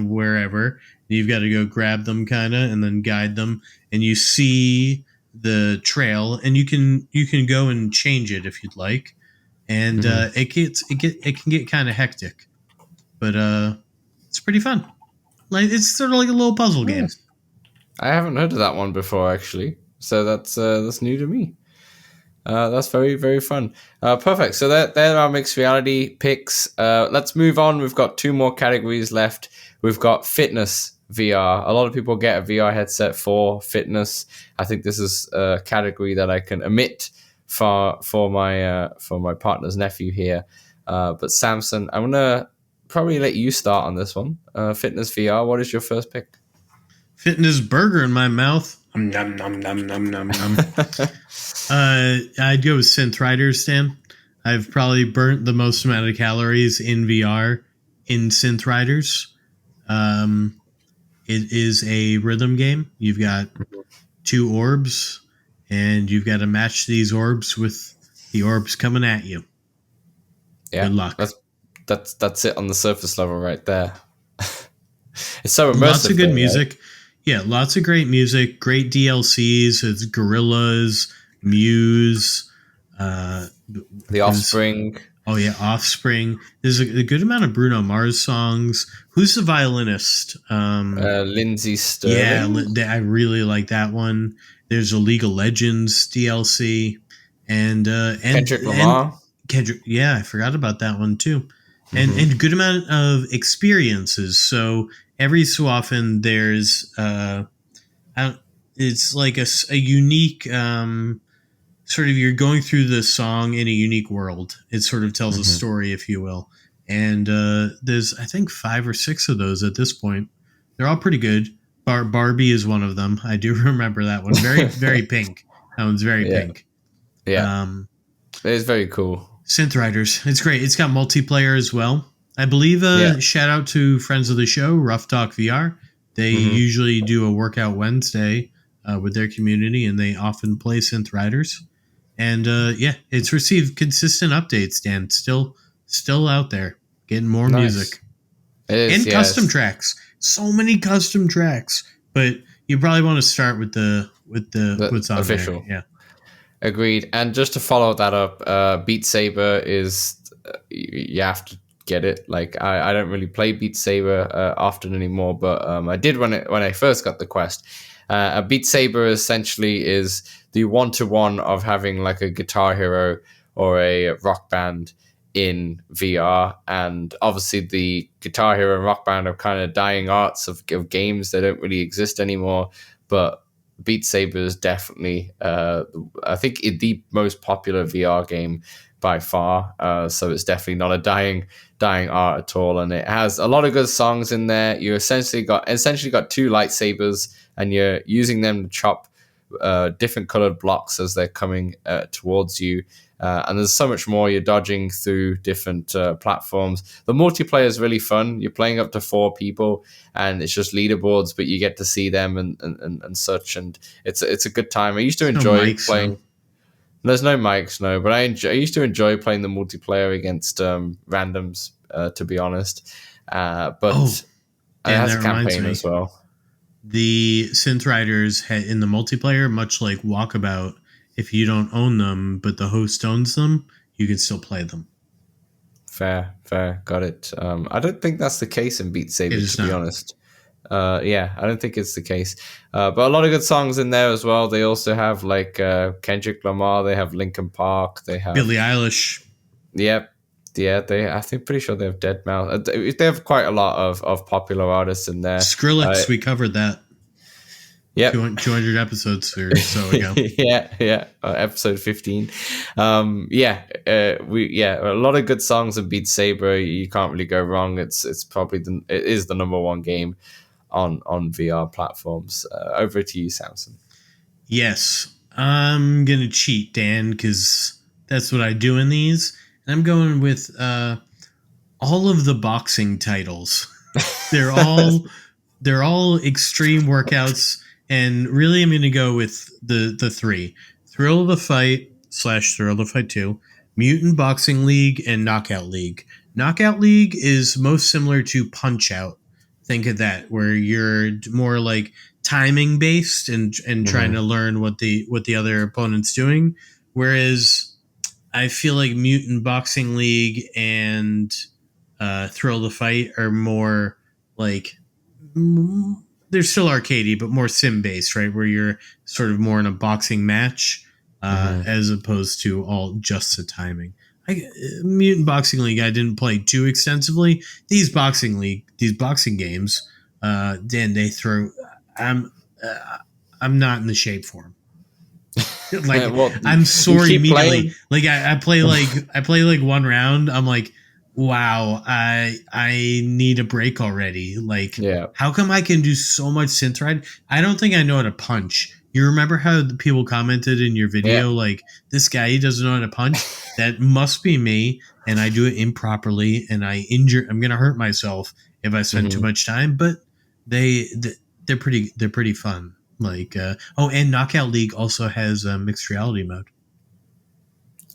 wherever. You've got to go grab them, kind of, and then guide them. And you see the trail, and you can go and change it if you'd like. And it can get kind of hectic, but it's pretty fun. Like, it's sort of like a little puzzle game. I haven't heard of that one before, actually. So that's new to me. That's very, very fun. Perfect. So there are mixed reality picks. Let's move on. We've got 2 more categories left. We've got fitness VR. A lot of people get a VR headset for fitness. I think this is a category that I can omit for my partner's nephew here. But Samson, I'm gonna probably let you start on this one. Fitness VR. What is your first pick? Fitness burger in my mouth. Nom nom nom nom nom nom. I'd go with Synthriders, Stan. I've probably burnt the most amount of calories in VR in Synthriders. It is a rhythm game. You've got 2 orbs, and you've got to match these orbs with the orbs coming at you. Yeah, good luck. That's it on the surface level right there. It's so immersive. Lots of good music. Yeah, lots of great music, great DLCs. It's Gorillaz, Muse, The Offspring. Oh yeah, Offspring. There's a good amount of Bruno Mars songs. Who's the violinist? Lindsay Sterling. Yeah, I really like that one. There's a League of Legends DLC, and Kendrick Lamar. Kendrick, yeah, I forgot about that one too. And a good amount of experiences. So every so often there's it's like a unique sort of, you're going through the song in a unique world. It sort of tells a story, if you will. And there's, I think, 5 or 6 of those at this point. They're all pretty good. Barbie is one of them. I do remember that one. Very, very pink. That one's very pink. Yeah. It's very cool. Synthriders. It's great. It's got multiplayer as well. I believe, shout out to friends of the show, Rough Talk VR. They usually do a Workout Wednesday with their community, and they often play Synthriders. And it's received consistent updates, Dan. Still out there, getting more music. It is, and custom tracks. So many custom tracks. But you probably want to start with the what's on official. There. Yeah. Agreed. And just to follow that up, Beatsaber is you have to get it. Like I don't really play Beatsaber often anymore, but I did when I first got the Quest. A Beatsaber essentially is the 1-to-1 of having like a Guitar Hero or a Rock Band in VR, and obviously the Guitar Hero and Rock Band are kind of dying arts of games. They don't really exist anymore, but Beat Saber is definitely, I think, the most popular VR game by far. So it's definitely not a dying art at all, and it has a lot of good songs in there. You essentially got 2 lightsabers, and you're using them to chop different colored blocks as they're coming towards you. And there's so much more. You're dodging through different platforms. The multiplayer is really fun. You're playing up to 4 people, and it's just leaderboards, but you get to see them and such. And it's a good time. I used to enjoy playing. There's no mics, no, but I used to enjoy playing the multiplayer against randoms, to be honest. But it has a campaign as well. The Synthriders in the multiplayer, much like Walkabout, if you don't own them, but the host owns them, you can still play them. Fair. Got it. I don't think that's the case in Beat Saber, to be honest. I don't think it's the case. But a lot of good songs in there as well. They also have like Kendrick Lamar. They have Linkin Park. They have Billie Eilish. Yep. Yeah, pretty sure they have Deadmau5. They have quite a lot of popular artists in there. Skrillex, we covered that. Yeah, 200 episodes or so ago. yeah, episode 15. A lot of good songs of Beat Saber. You can't really go wrong. It's probably it is the number 1 game on VR platforms. Over to you, Samson. Yes, I'm gonna cheat, Dan, because that's what I do in these. And I'm going with all of the boxing titles. They're all extreme workouts, and really, I'm gonna go with the three: Thrill of the Fight / Thrill of the Fight 2, Mutant Boxing League, and Knockout League. Knockout League is most similar to Punch Out. Think of that, where you're more like timing based and trying to learn what the other opponent's doing. Whereas I feel like Mutant Boxing League and Thrill of the Fight are more like they're still arcadey, but more sim based, right? Where you're sort of more in a boxing match as opposed to all just the timing. Mutant Boxing League, I didn't play too extensively. These boxing games, Dan, they throw. I'm not in the shape for them. Like Well, I'm sore immediately. Playing? Like I play like one round. I'm like, wow, I need a break already. Like, how come I can do so much Synthrider? I don't think I know how to punch. You remember how the people commented in your video, like, this guy, he doesn't know how to punch? That must be me, and I do it improperly, and I'm going to hurt myself if I spend too much time, but they're pretty fun. Like, and Knockout League also has a mixed reality mode.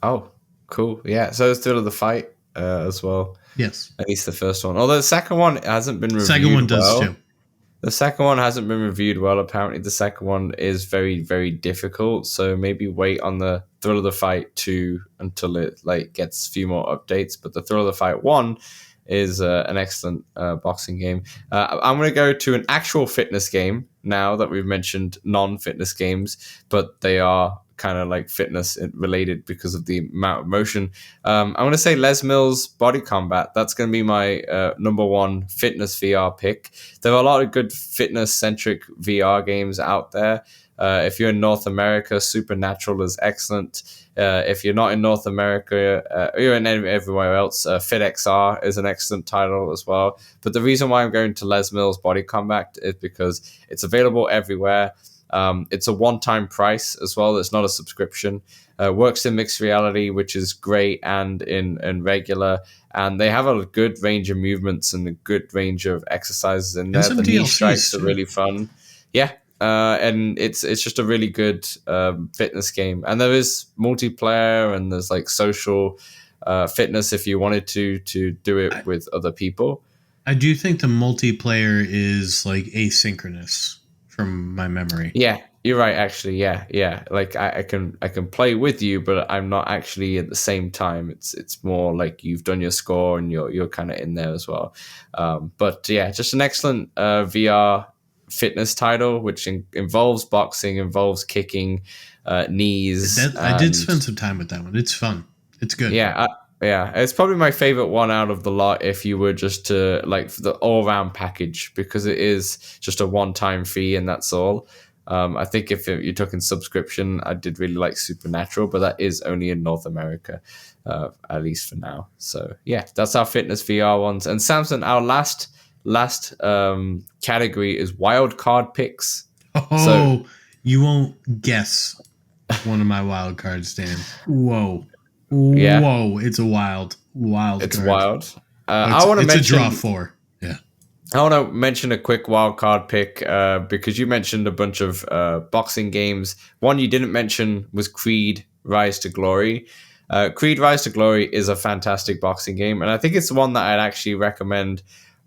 Oh, cool. Yeah, so it's Thrill of the Fight as well. Yes. At least the first one. Although the second one hasn't been reviewed second one does too. The second one hasn't been reviewed well. Apparently, the second one is very, very difficult. So maybe wait on the Thrill of the Fight 2 until it gets a few more updates. But the Thrill of the Fight 1 is an excellent boxing game. I'm going to go to an actual fitness game now that we've mentioned non-fitness games, but they are kind of like fitness related because of the amount of motion. I'm going to say Les Mills Bodycombat. That's going to be my number one fitness VR pick. There are a lot of good fitness-centric VR games out there. If you're in North America, Supernatural is excellent. If you're not in North America, you're in everywhere else, FitXR is an excellent title as well. But the reason why I'm going to Les Mills Bodycombat is because it's available everywhere. It's a one-time price as well. It's not a subscription. Works in mixed reality, which is great, and in regular. And they have a good range of movements and a good range of exercises in there. The knee strikes are really fun. Yeah. And it's just a really good fitness game. And there is multiplayer and there's like social fitness if you wanted to do it with other people. I do think the multiplayer is like asynchronous from my memory. Yeah, you're right. Actually, yeah. Like I can play with you, but I'm not actually at the same time. It's more like you've done your score and you're kind of in there as well. But yeah, just an excellent VR fitness title, which involves boxing, involves kicking, knees. I did spend some time with that one. It's fun. It's good. Yeah. It's probably my favorite one out of the lot if you were just to like the all-round package, because it is just a one-time fee and that's all. I think if you're talking subscription, I did really like Supernatural, but that is only in North America, at least for now. So yeah, that's our fitness VR ones. And Samson, our last category is WildCard Picks. So you won't guess one of my wild cards, Dan. Whoa. Yeah. Whoa, it's a wild it's card. Wild. I want to mention a draw 4. Yeah. I want to mention a quick wild card pick because you mentioned a bunch of boxing games. One you didn't mention was Creed Rise to Glory. Creed Rise to Glory is a fantastic boxing game, and I think it's the one that I'd actually recommend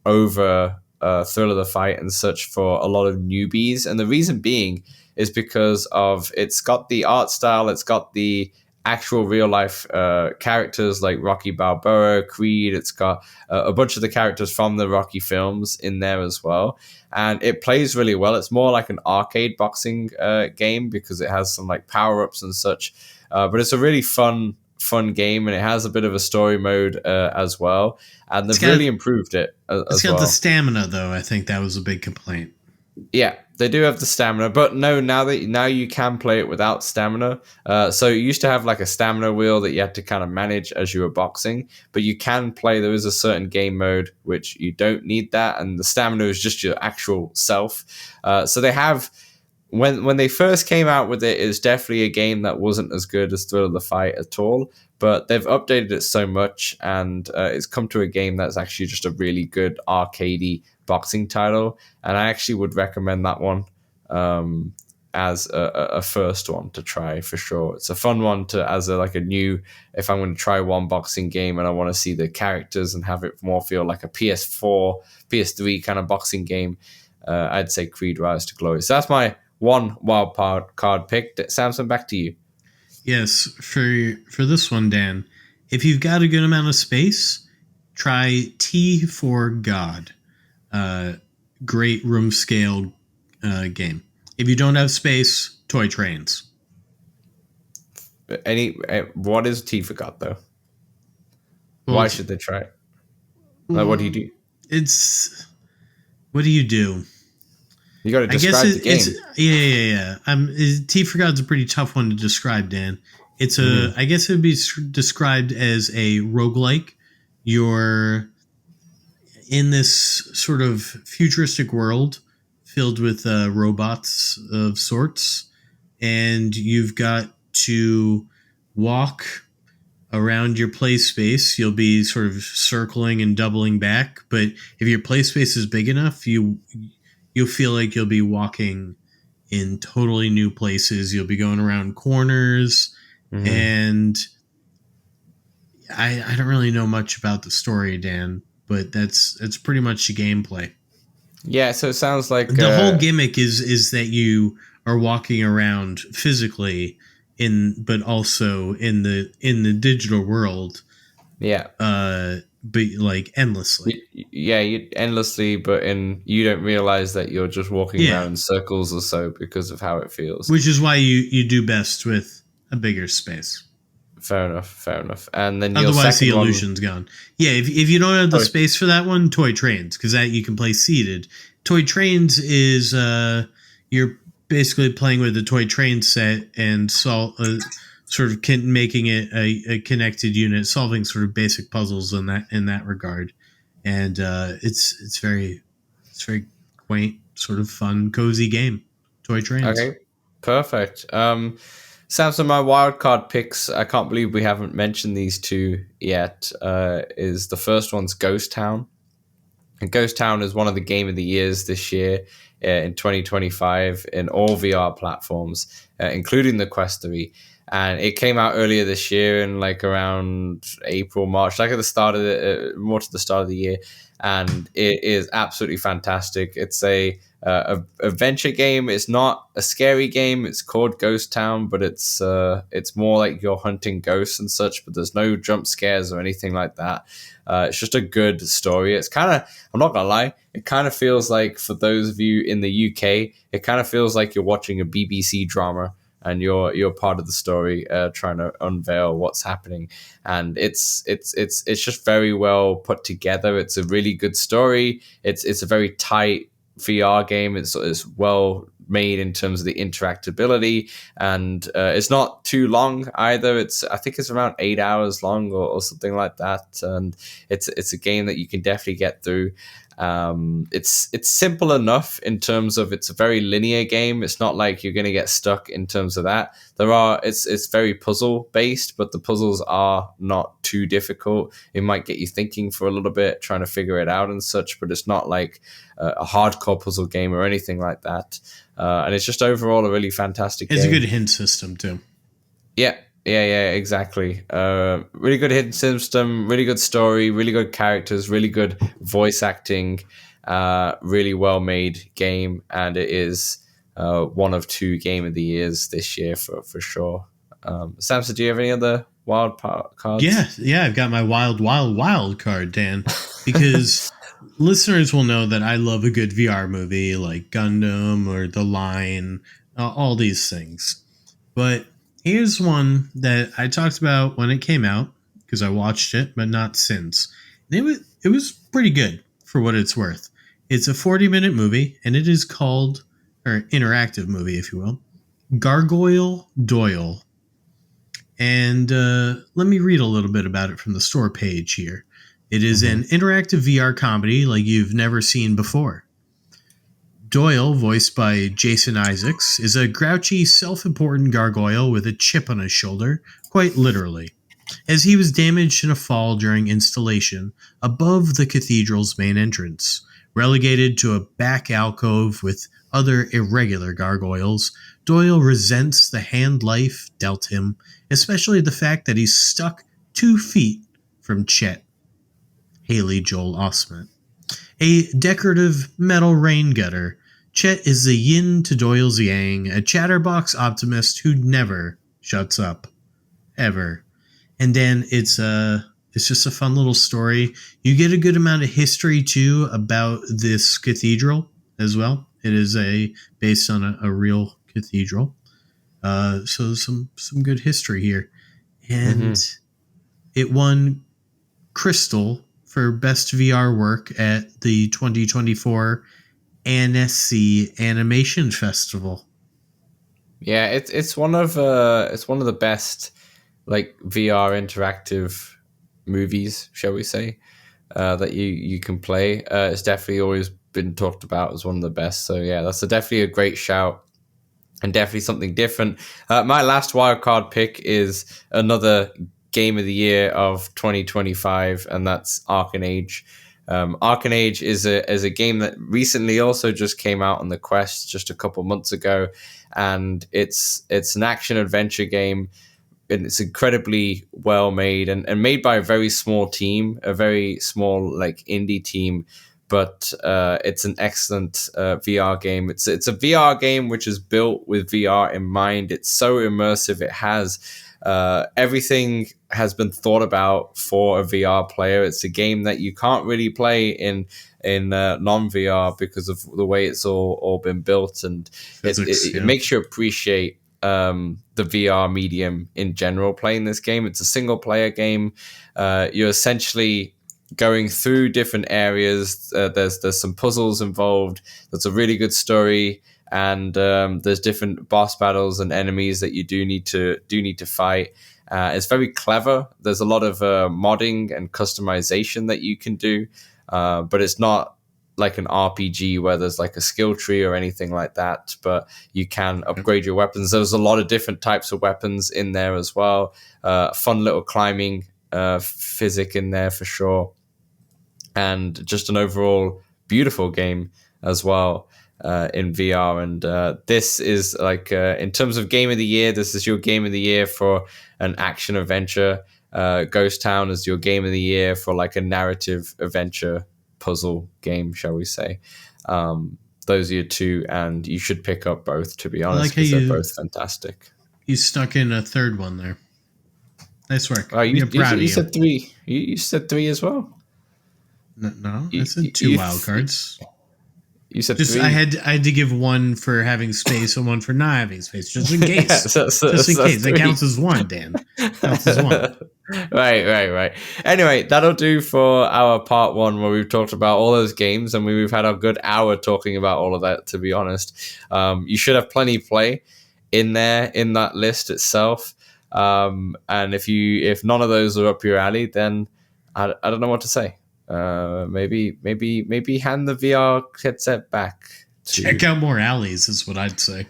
over Thrill of the Fight and such for a lot of newbies. And the reason being is because of it's got the art style, it's got the actual real life characters like Rocky Balboa, Creed. It's got a bunch of the characters from the Rocky films in there as well, and it plays really well. It's more like an arcade boxing game because it has some like power-ups and such, but it's a really fun game, and it has a bit of a story mode as well, and they've really improved it it's got the stamina though. I think that was a big complaint. Yeah, they do have the stamina, but no, now you can play it without stamina. So you used to have like a stamina wheel that you had to kind of manage as you were boxing, but you can play. There is a certain game mode which you don't need that, and the stamina is just your actual self. So they have when they first came out with it, it's definitely a game that wasn't as good as Thrill of the Fight at all. But they've updated it so much, and it's come to a game that's actually just a really good arcadey boxing title. And I actually would recommend that one as a first one to try for sure. It's a fun one to as a like a new. If I'm going to try one boxing game and I want to see the characters and have it more feel like a PS4, PS3 kind of boxing game, I'd say Creed Rise to Glory. So that's my one wild card pick. Samson, back to you. Yes, for this one, Dan, if you've got a good amount of space, try T for God. Great room scale game. If you don't have space, Toy Trains. What is T for God though? Well, why should they try it? Like, what do you do? What do you do? You got to describe the game. Yeah. T for God's a pretty tough one to describe, Dan. It's I guess it would be described as a roguelike. You're in this sort of futuristic world filled with robots of sorts, and you've got to walk around your play space. You'll be sort of circling and doubling back, but if your play space is big enough, you'll feel like you'll be walking in totally new places. You'll be going around corners, and I don't really know much about the story, Dan, but that's pretty much the gameplay. Yeah, so it sounds like the whole gimmick is that you are walking around physically but also in the digital world. Yeah. But like endlessly. You endlessly, but you don't realize that you're just walking around in circles or so because of how it feels. Which is why you do best with a bigger space. Fair enough. And then otherwise the illusion's gone. Yeah, if you don't have the space for that one, Toy Trains, because that you can play seated. Toy Trains is you're basically playing with the Toy Train set and sort of making it a connected unit, solving sort of basic puzzles in that regard. And it's very quaint, sort of fun, cozy game. Toy Trains. Okay, perfect. Samson, my wildcard picks, I can't believe we haven't mentioned these two yet, is the first one's Ghost Town. And Ghost Town is one of the Game of the Years this year in 2025 in all VR platforms, including the Quest 3. And it came out earlier this year in like around April, March, like at the start of more to the start of the year. And it is absolutely fantastic. It's a adventure game. It's not a scary game. It's called Ghost Town, but it's more like you're hunting ghosts and such, but there's no jump scares or anything like that. It's just a good story. It's kind of, I'm not gonna lie, it kind of feels like, for those of you in the UK, it kind of feels like you're watching a BBC drama and you're part of the story, trying to unveil what's happening. And it's just very well put together. It's a really good story. It's a very tight VR game. It's well made in terms of the interactability, and it's not too long either. I think it's around 8 hours long or something like that, and it's a game that you can definitely get through. It's simple enough in terms of it's a very linear game. It's not like you're going to get stuck in terms of that. It's very puzzle based, but the puzzles are not too difficult. It might get you thinking for a little bit, trying to figure it out and such, but it's not like a hardcore puzzle game or anything like that. And it's just overall a really fantastic game. It's a good hint system too. Yeah, exactly. Really good hidden system, really good story, really good characters, really good voice acting, really well made game, and it is one of 2 Game of the Years this year for sure. Samson, do you have any other wild cards? Yeah, I've got my wild card, Dan, because listeners will know that I love a good VR movie like Gundam or The Line, all these things. But here's one that I talked about when it came out, because I watched it, but not since. And it was pretty good for what it's worth. It's a 40-minute movie, and it is called, or interactive movie, if you will, Gargoyle Doyle. And let me read a little bit about it from the store page here. It is an interactive VR comedy like you've never seen before. Doyle, voiced by Jason Isaacs, is a grouchy, self-important gargoyle with a chip on his shoulder, quite literally, as he was damaged in a fall during installation above the cathedral's main entrance. Relegated to a back alcove with other irregular gargoyles, Doyle resents the hand life dealt him, especially the fact that he's stuck 2 feet from Chet, Haley Joel Osment. A decorative metal rain gutter, Chet is the yin to Doyle's yang, a chatterbox optimist who never shuts up. Ever. And then it's just a fun little story. You get a good amount of history too about this cathedral as well. It is based on a real cathedral. So some good history here. And it won Crystal for best VR work at the 2024 Annecy Animation Festival. Yeah, it's one of the best like VR interactive movies, shall we say, that you can play. It's definitely always been talked about as one of the best. So yeah, that's definitely a great shout and definitely something different. My last wildcard pick is another game of the year of 2025, and that's Arken Age. Arken Age is a game that recently also just came out on the Quest just a couple months ago, and it's an action adventure game. And it's incredibly well made and made by a very small team, a very small like indie team, but it's an excellent VR game. It's a VR game which is built with VR in mind. It's so immersive. It has everything has been thought about for a VR player. It's a game that you can't really play in non-VR because of the way it's all been built, and it makes you appreciate the VR medium in general playing this game. It's a single player game. You're essentially going through different areas. There's some puzzles involved. There's a really good story, and there's different boss battles and enemies that you do need to fight. It's very clever. There's a lot of modding and customization that you can do, but it's not like an RPG where there's like a skill tree or anything like that, but you can upgrade your weapons. There's a lot of different types of weapons in there as well. Fun little climbing physic in there for sure. And just an overall beautiful game as well in VR. And this is like, in terms of game of the year, this is your game of the year for an action adventure. Ghost Town is your game of the year for like a narrative adventure puzzle game, shall we say. Those are your two, and you should pick up both, to be honest, because they're both fantastic. You stuck in a third one there. Nice work. You said three. You said three as well. No, I said two wild cards. You said just three. I had to give one for having space and one for not having space, just in case. Just in case. That counts as one, Dan. Counts as one. Right. Anyway, that'll do for our part one, where we've talked about all those games, and we've had a good hour talking about all of that, to be honest. You should have plenty of play in there, in that list itself. And if none of those are up your alley, then I don't know what to say. Maybe hand the VR headset back. Check out more alleys is what I'd say.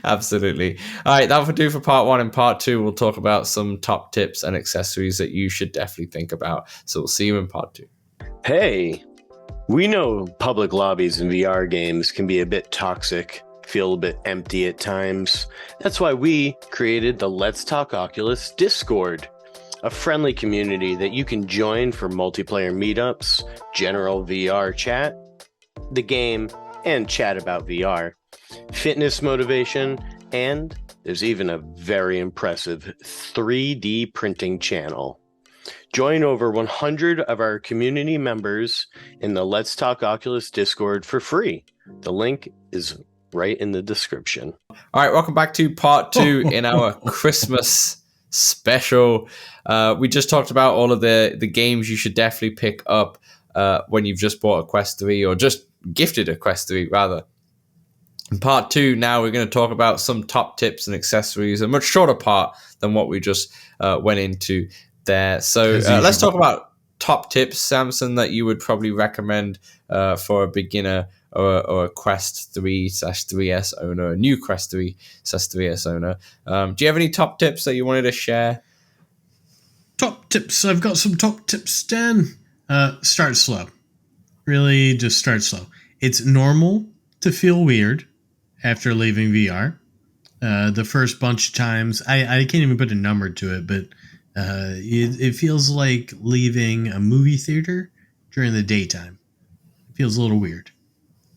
Absolutely. All right, that will do for part one. In part two, we'll talk about some top tips and accessories that you should definitely think about. So we'll see you in part two. Hey, we know public lobbies in VR games can be a bit toxic, feel a bit empty at times. That's why we created the Let's Talk Oculus Discord, a friendly community that you can join for multiplayer meetups, general VR chat, the game, and chat about VR, fitness motivation, and there's even a very impressive 3D printing channel. Join over 100 of our community members in the Let's Talk Oculus Discord for free. The link is right in the description. All right, welcome back to part two in our Christmas special. We just talked about all of the games you should definitely pick up when you've just bought a Quest 3, or just gifted a Quest 3 rather. In part two, now we're going to talk about some top tips and accessories, a much shorter part than what we just went into there. So let's talk about top tips, Samson, that you would probably recommend for a beginner or a Quest 3/3S owner, a new Quest 3/3S owner? Do you have any top tips that you wanted to share? Top tips. I've got some top tips, Dan. Start slow. Really, just start slow. It's normal to feel weird after leaving VR. The first bunch of times, I can't even put a number to it, but it feels like leaving a movie theater during the daytime. It feels a little weird.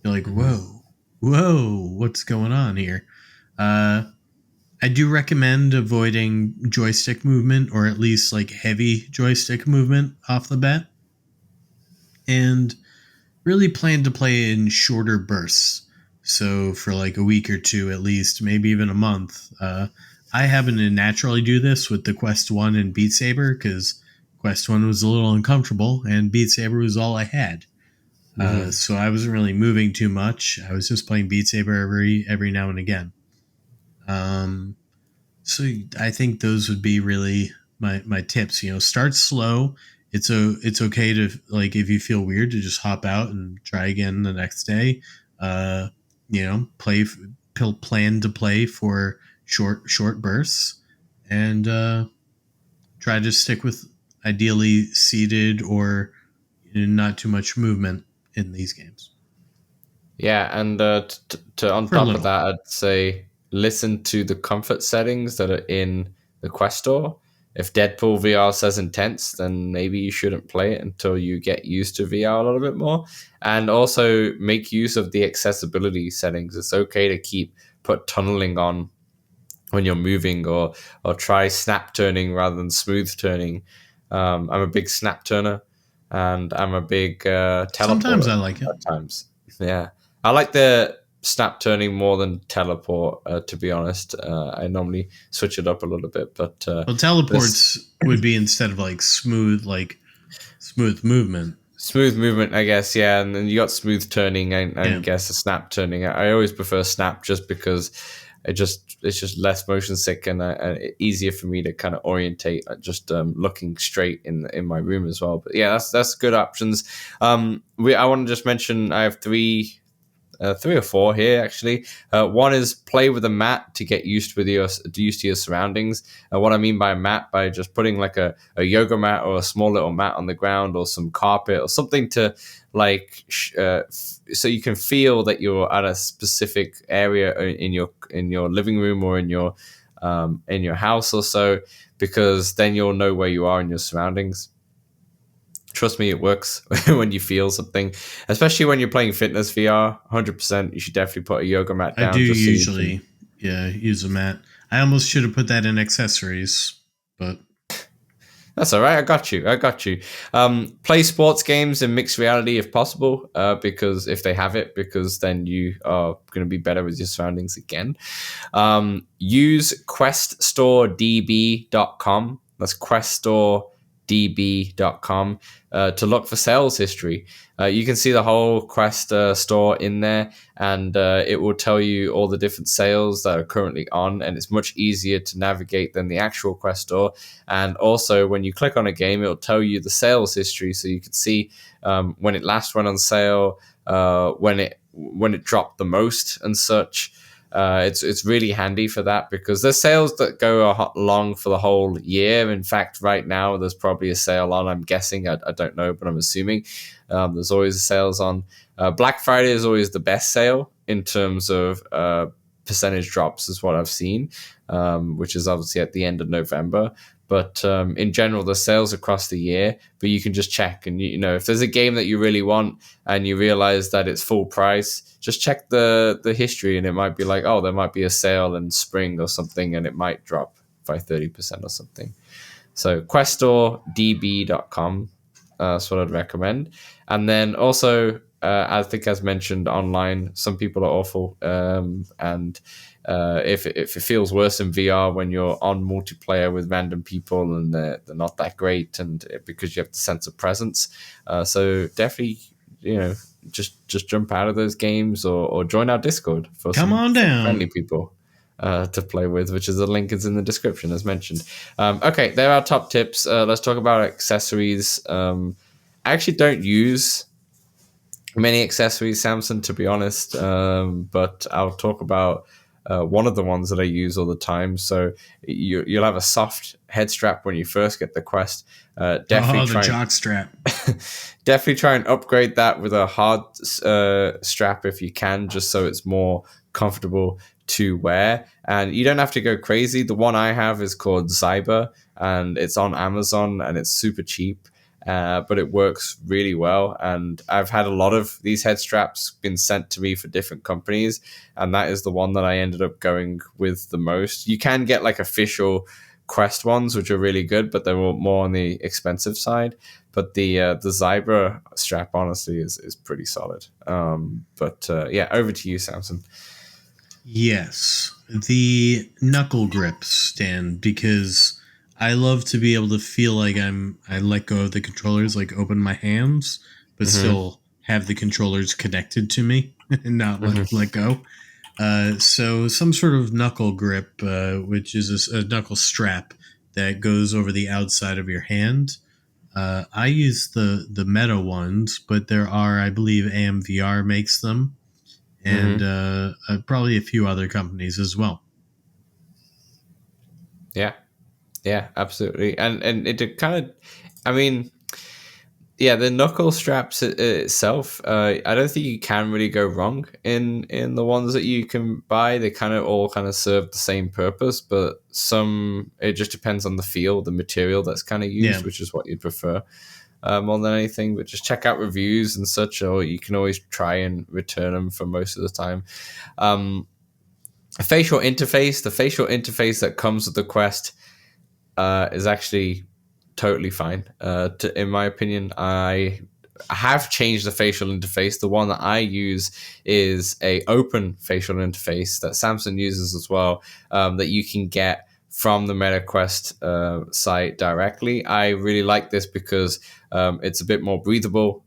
You're like, whoa, what's going on here? I do recommend avoiding joystick movement, or at least like heavy joystick movement off the bat. And really plan to play in shorter bursts. So for like a week or two at least, maybe even a month. I happen to naturally do this with the Quest 1 and Beatsaber, because Quest 1 was a little uncomfortable and Beatsaber was all I had. So I wasn't really moving too much. I was just playing Beatsaber every now and again. So I think those would be really my tips. Start slow. It's okay to, like, if you feel weird, to just hop out and try again the next day. Plan to play for short bursts, and try to stick with ideally seated or not too much movement in these games. Yeah, and on top of that, I'd say listen to the comfort settings that are in the Quest Store. If Deadpool VR says intense, then maybe you shouldn't play it until you get used to VR a little bit more. And also make use of the accessibility settings. It's okay to put tunneling on when you're moving, or try snap turning rather than smooth turning. I'm a big snap turner, and I'm a big teleporter. Sometimes I like it. At times. Yeah. I like the snap turning more than teleport, to be honest. I normally switch it up a little bit, but teleports would be instead of like smooth movement. Smooth movement, I guess, yeah. And then you got smooth turning, and I guess a snap turning. I always prefer snap, just because it's just less motion sick and easier for me to kind of orientate, just looking straight in my room as well. But yeah, that's good options. I want to just mention I have three or four here, actually. One is play with a mat to get used to your surroundings. What I mean by a mat, by just putting like a yoga mat or a small little mat on the ground, or some carpet or something to so you can feel that you're at a specific area in your living room or in your house or so, because then you'll know where you are in your surroundings. Trust me, it works when you feel something, especially when you're playing fitness VR. 100%, you should definitely put a yoga mat down. I do usually, use a mat. I almost should have put that in accessories, but that's all right. I got you. Play sports games in mixed reality if possible, because if they have it, because then you are going to be better with your surroundings again. Use QuestStoreDB.com. That's QuestStoreDB.com to look for sales history. You can see the whole Quest store in there, and it will tell you all the different sales that are currently on, and it's much easier to navigate than the actual Quest store. And also, when you click on a game, it'll tell you the sales history, so you can see when it last went on sale, when it dropped the most and such. It's really handy for that, because there's sales that go along for the whole year. In fact, right now there's probably a sale on. I'm guessing, I don't know, but I'm assuming there's always sales on. Black Friday is always the best sale in terms of percentage drops, is what I've seen, which is obviously at the end of November. But in general, the sales across the year, but you can just check. And, if there's a game that you really want and you realize that it's full price, just check the history, and it might be like, oh, there might be a sale in spring or something, and it might drop by 30% or something. So QuestStoreDB.com, that's what I'd recommend. And then also, I think as mentioned, online, some people are awful. And if it feels worse in VR when you're on multiplayer with random people and they're not that great, and because you have the sense of presence. So definitely, just jump out of those games or join our Discord for come on down, friendly people. to play with, which is the link is in the description as mentioned. Okay, there are top tips. Let's talk about accessories. I actually don't use many accessories, Samson, to be honest, but I'll talk about one of the ones that I use all the time. So you'll have a soft head strap when you first get the Quest. Definitely the jock strap. Definitely try and upgrade that with a hard strap if you can, just so it's more comfortable to wear. And you don't have to go crazy. The one I have is called Zyber, and it's on Amazon, and it's super cheap. But it works really well, and I've had a lot of these head straps been sent to me for different companies, and that is the one that I ended up going with the most. You can get like official Quest ones, which are really good, but they're more on the expensive side. But the Zyber strap, honestly, is pretty solid. Yeah, over to you, Samson. Yes, the knuckle grips, Dan, because I love to be able to feel like I let go of the controllers, like open my hands, but still have the controllers connected to me and not let go. So some sort of knuckle grip, which is a knuckle strap that goes over the outside of your hand. I use the Meta ones, but there are, I believe, AMVR makes them, and probably a few other companies as well. Yeah, absolutely. And it kind of, I mean, yeah, the knuckle straps itself, I don't think you can really go wrong in the ones that you can buy. They kind of all kind of serve the same purpose, but it just depends on the feel, the material that's kind of used, which is what you'd prefer more than anything. But just check out reviews and such, or you can always try and return them for most of the time. The facial interface that comes with the Quest is actually totally fine. In my opinion, I have changed the facial interface. The one that I use is a open facial interface that Samsung uses as well, that you can get from the MetaQuest site directly. I really like this because it's a bit more breathable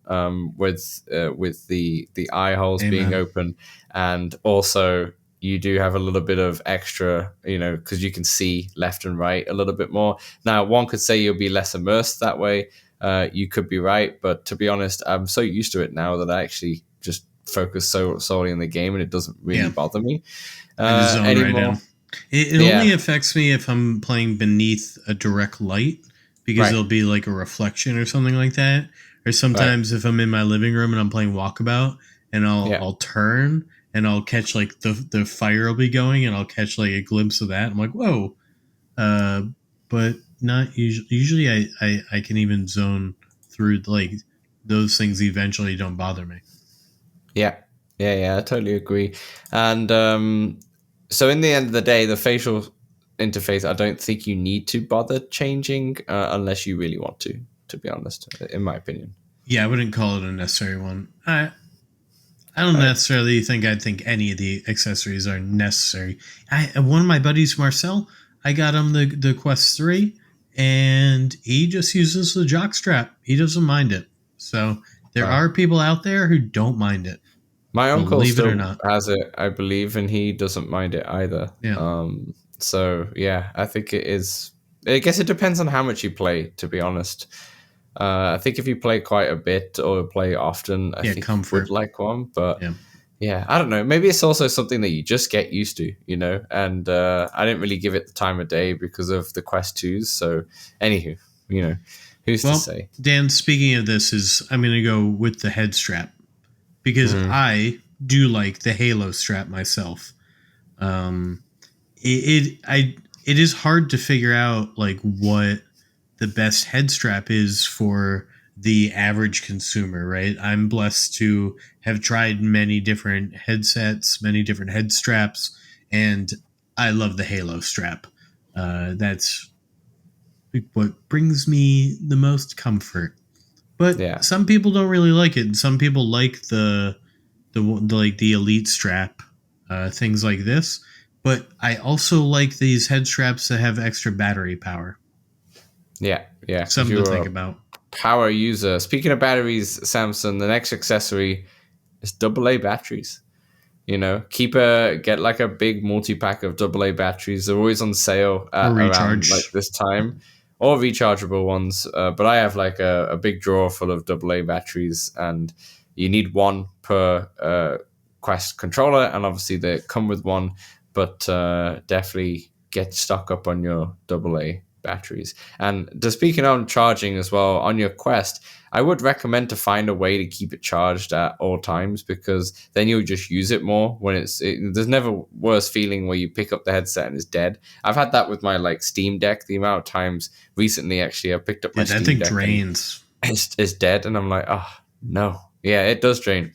with the eye holes being open, and also you do have a little bit of extra, because you can see left and right a little bit more. Now, one could say you'll be less immersed that way. You could be right, but to be honest, I'm so used to it now that I actually just focus solely on the game, and it doesn't really bother me anymore. Right, it only affects me if I'm playing beneath a direct light, because there'll be like a reflection or something like that. Or sometimes if I'm in my living room and I'm playing Walkabout, and I'll turn and I'll catch like the fire will be going, and I'll catch like a glimpse of that. I'm like, whoa. But not usually. Usually I can even zone through, like, those things eventually don't bother me. Yeah, I totally agree. And so in the end of the day, the facial interface, I don't think you need to bother changing unless you really want to be honest, in my opinion. Yeah, I wouldn't call it a necessary one. I don't necessarily think any of the accessories are necessary. One of my buddies, Marcel, I got him the Quest 3, and he just uses the jock strap. He doesn't mind it. So there are people out there who don't mind it. My uncle still has it, I believe, and he doesn't mind it either. Yeah. So, yeah, I think it is... I guess it depends on how much you play, to be honest. I think if you play quite a bit or play often, I think you would like one. But yeah, I don't know. Maybe it's also something that you just get used to, and I didn't really give it the time of day because of the Quest 2s. So anywho, who's to say? Dan, speaking of this, I'm going to go with the head strap, because I do like the Halo strap myself. It is hard to figure out like what the best head strap is for the average consumer, right? I'm blessed to have tried many different headsets, many different head straps, and I love the Halo strap. That's what brings me the most comfort. But some people don't really like it, and some people like the Elite strap, things like this. But I also like these head straps that have extra battery power. Yeah. Something to think about. Power user. Speaking of batteries, Samsung, the next accessory is AA batteries. Get like a big multi-pack of AA batteries. They're always on sale around like this time, or rechargeable ones. But I have like a big drawer full of AA batteries, and you need one per Quest controller, and obviously they come with one, but definitely get stock up on your AA batteries. And speaking on charging as well, on your Quest, I would recommend to find a way to keep it charged at all times, because then you'll just use it more when there's never worse feeling where you pick up the headset and it's dead. I've had that with my like Steam Deck. The amount of times recently, actually, I picked up my Steam Deck. That thing drains. It's dead, and I'm like, oh no, yeah, it does drain.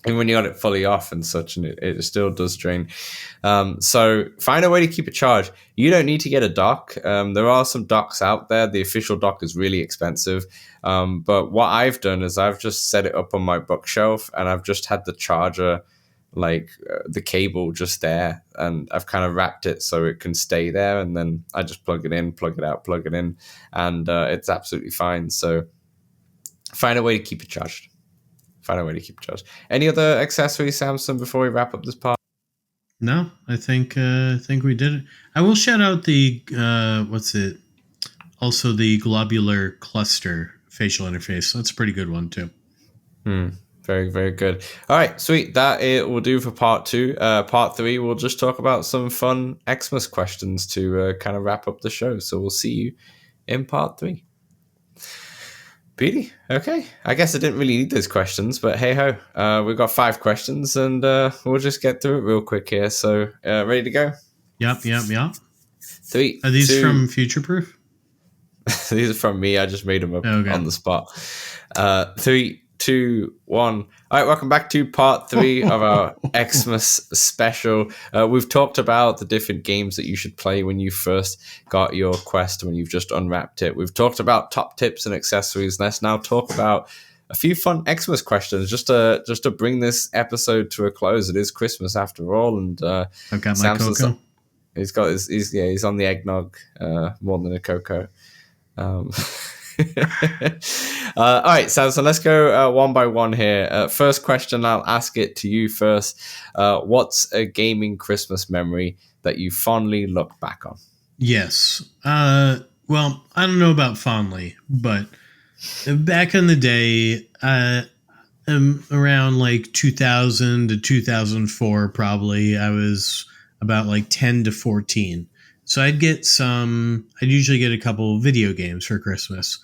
And when you got it fully off and such, and it still does drain. So find a way to keep it charged. You don't need to get a dock. There are some docks out there. The official dock is really expensive. But what I've done is I've just set it up on my bookshelf, and I've just had the charger, like the cable just there. And I've kind of wrapped it so it can stay there. And then I just plug it in, plug it out, plug it in. And it's absolutely fine. So find a way to keep it charged. Any other accessories, Samson, before we wrap up this part? No, I think we did it. I will shout out the also the globular cluster facial interface. That's a pretty good one too. Very, very good. All right, sweet. That it will do for part 2. Part 3, we'll just talk about some fun Xmas questions to kind of wrap up the show. So we'll see you in part 3. Petey, okay. I guess I didn't really need those questions, but hey ho, we've got 5 questions, and we'll just get through it real quick here. So, ready to go? Yep. 3. Are these 2, from Future Proof? These are from me. I just made them up on the spot. 3, 2, 1. All right, welcome back to part 3 of our Xmas special. We've talked about the different games that you should play when you first got your Quest, when you've just unwrapped it. We've talked about top tips and accessories. Let's now talk about a few fun Xmas questions just to bring this episode to a close. It is Christmas after all, and I've got my cocoa. He's on the eggnog more than a cocoa. All right, so let's go one by one here. First question, I'll ask it to you first. What's a gaming Christmas memory that you fondly look back on? Yes. Well, I don't know about fondly, but back in the day, around like 2000 to 2004, probably, I was about like 10 to 14. So I'd usually get a couple video games for Christmas,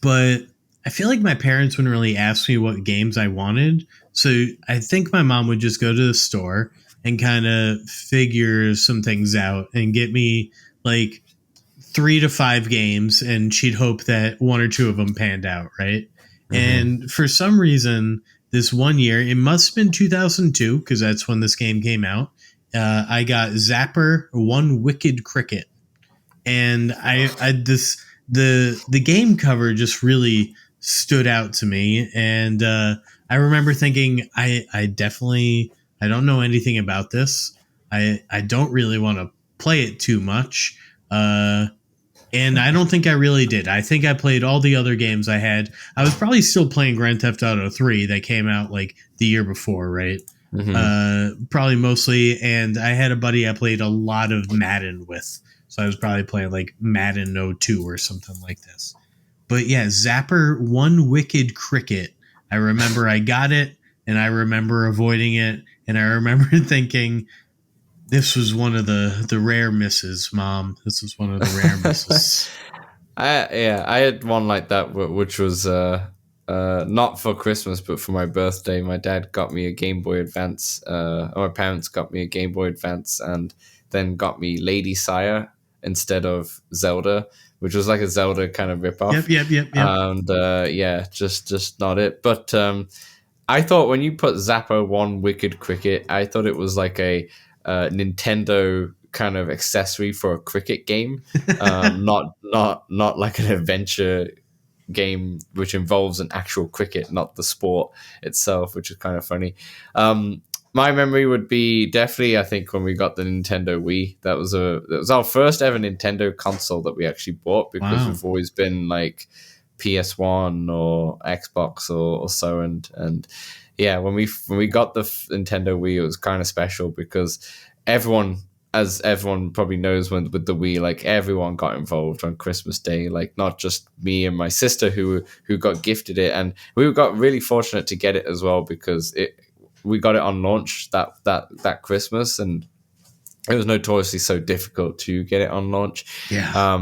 but I feel like my parents wouldn't really ask me what games I wanted. So I think my mom would just go to the store and kind of figure some things out and get me like 3 to 5 games, and she'd hope that 1 or 2 of them panned out, right? Mm-hmm. And for some reason, this one year, it must have been 2002, because that's when this game came out. I got Zapper One Wicked Cricket, and the game cover just really stood out to me, and I remember thinking, I don't know anything about this. I don't really want to play it too much, and I don't think I really did. I think I played all the other games I had. I was probably still playing Grand Theft Auto 3 that came out like the year before, right? Mm-hmm. Probably mostly, and I had a buddy I played a lot of Madden with, so I was probably playing like Madden 02 or something like this. But yeah, Zapper One Wicked Cricket. I remember I got it, and I remember avoiding it, and I remember thinking, this was one of the rare misses, Mom. This was one of the rare misses. I had one like that, which was not for Christmas, but for my birthday. My dad got me a Game Boy Advance. Or my parents got me a Game Boy Advance, and then got me Lady Sire instead of Zelda, which was like a Zelda kind of ripoff. Yep. And just not it. But I thought when you put Zapper One Wicked Cricket, I thought it was like a Nintendo kind of accessory for a cricket game, not like an adventure game which involves an actual cricket, not the sport itself, which is kind of funny. My memory would be definitely, I think, when we got the Nintendo Wii. That was our first ever Nintendo console that we actually bought, because we've always been like PS1 or Xbox or so, and yeah, when we got the Nintendo Wii, it was kind of special because everyone, as everyone probably knows, with the Wii, like everyone got involved on Christmas Day, like not just me and my sister who got gifted it, and we got really fortunate to get it as well because we got it on launch that Christmas, and it was notoriously so difficult to get it on launch. Yeah.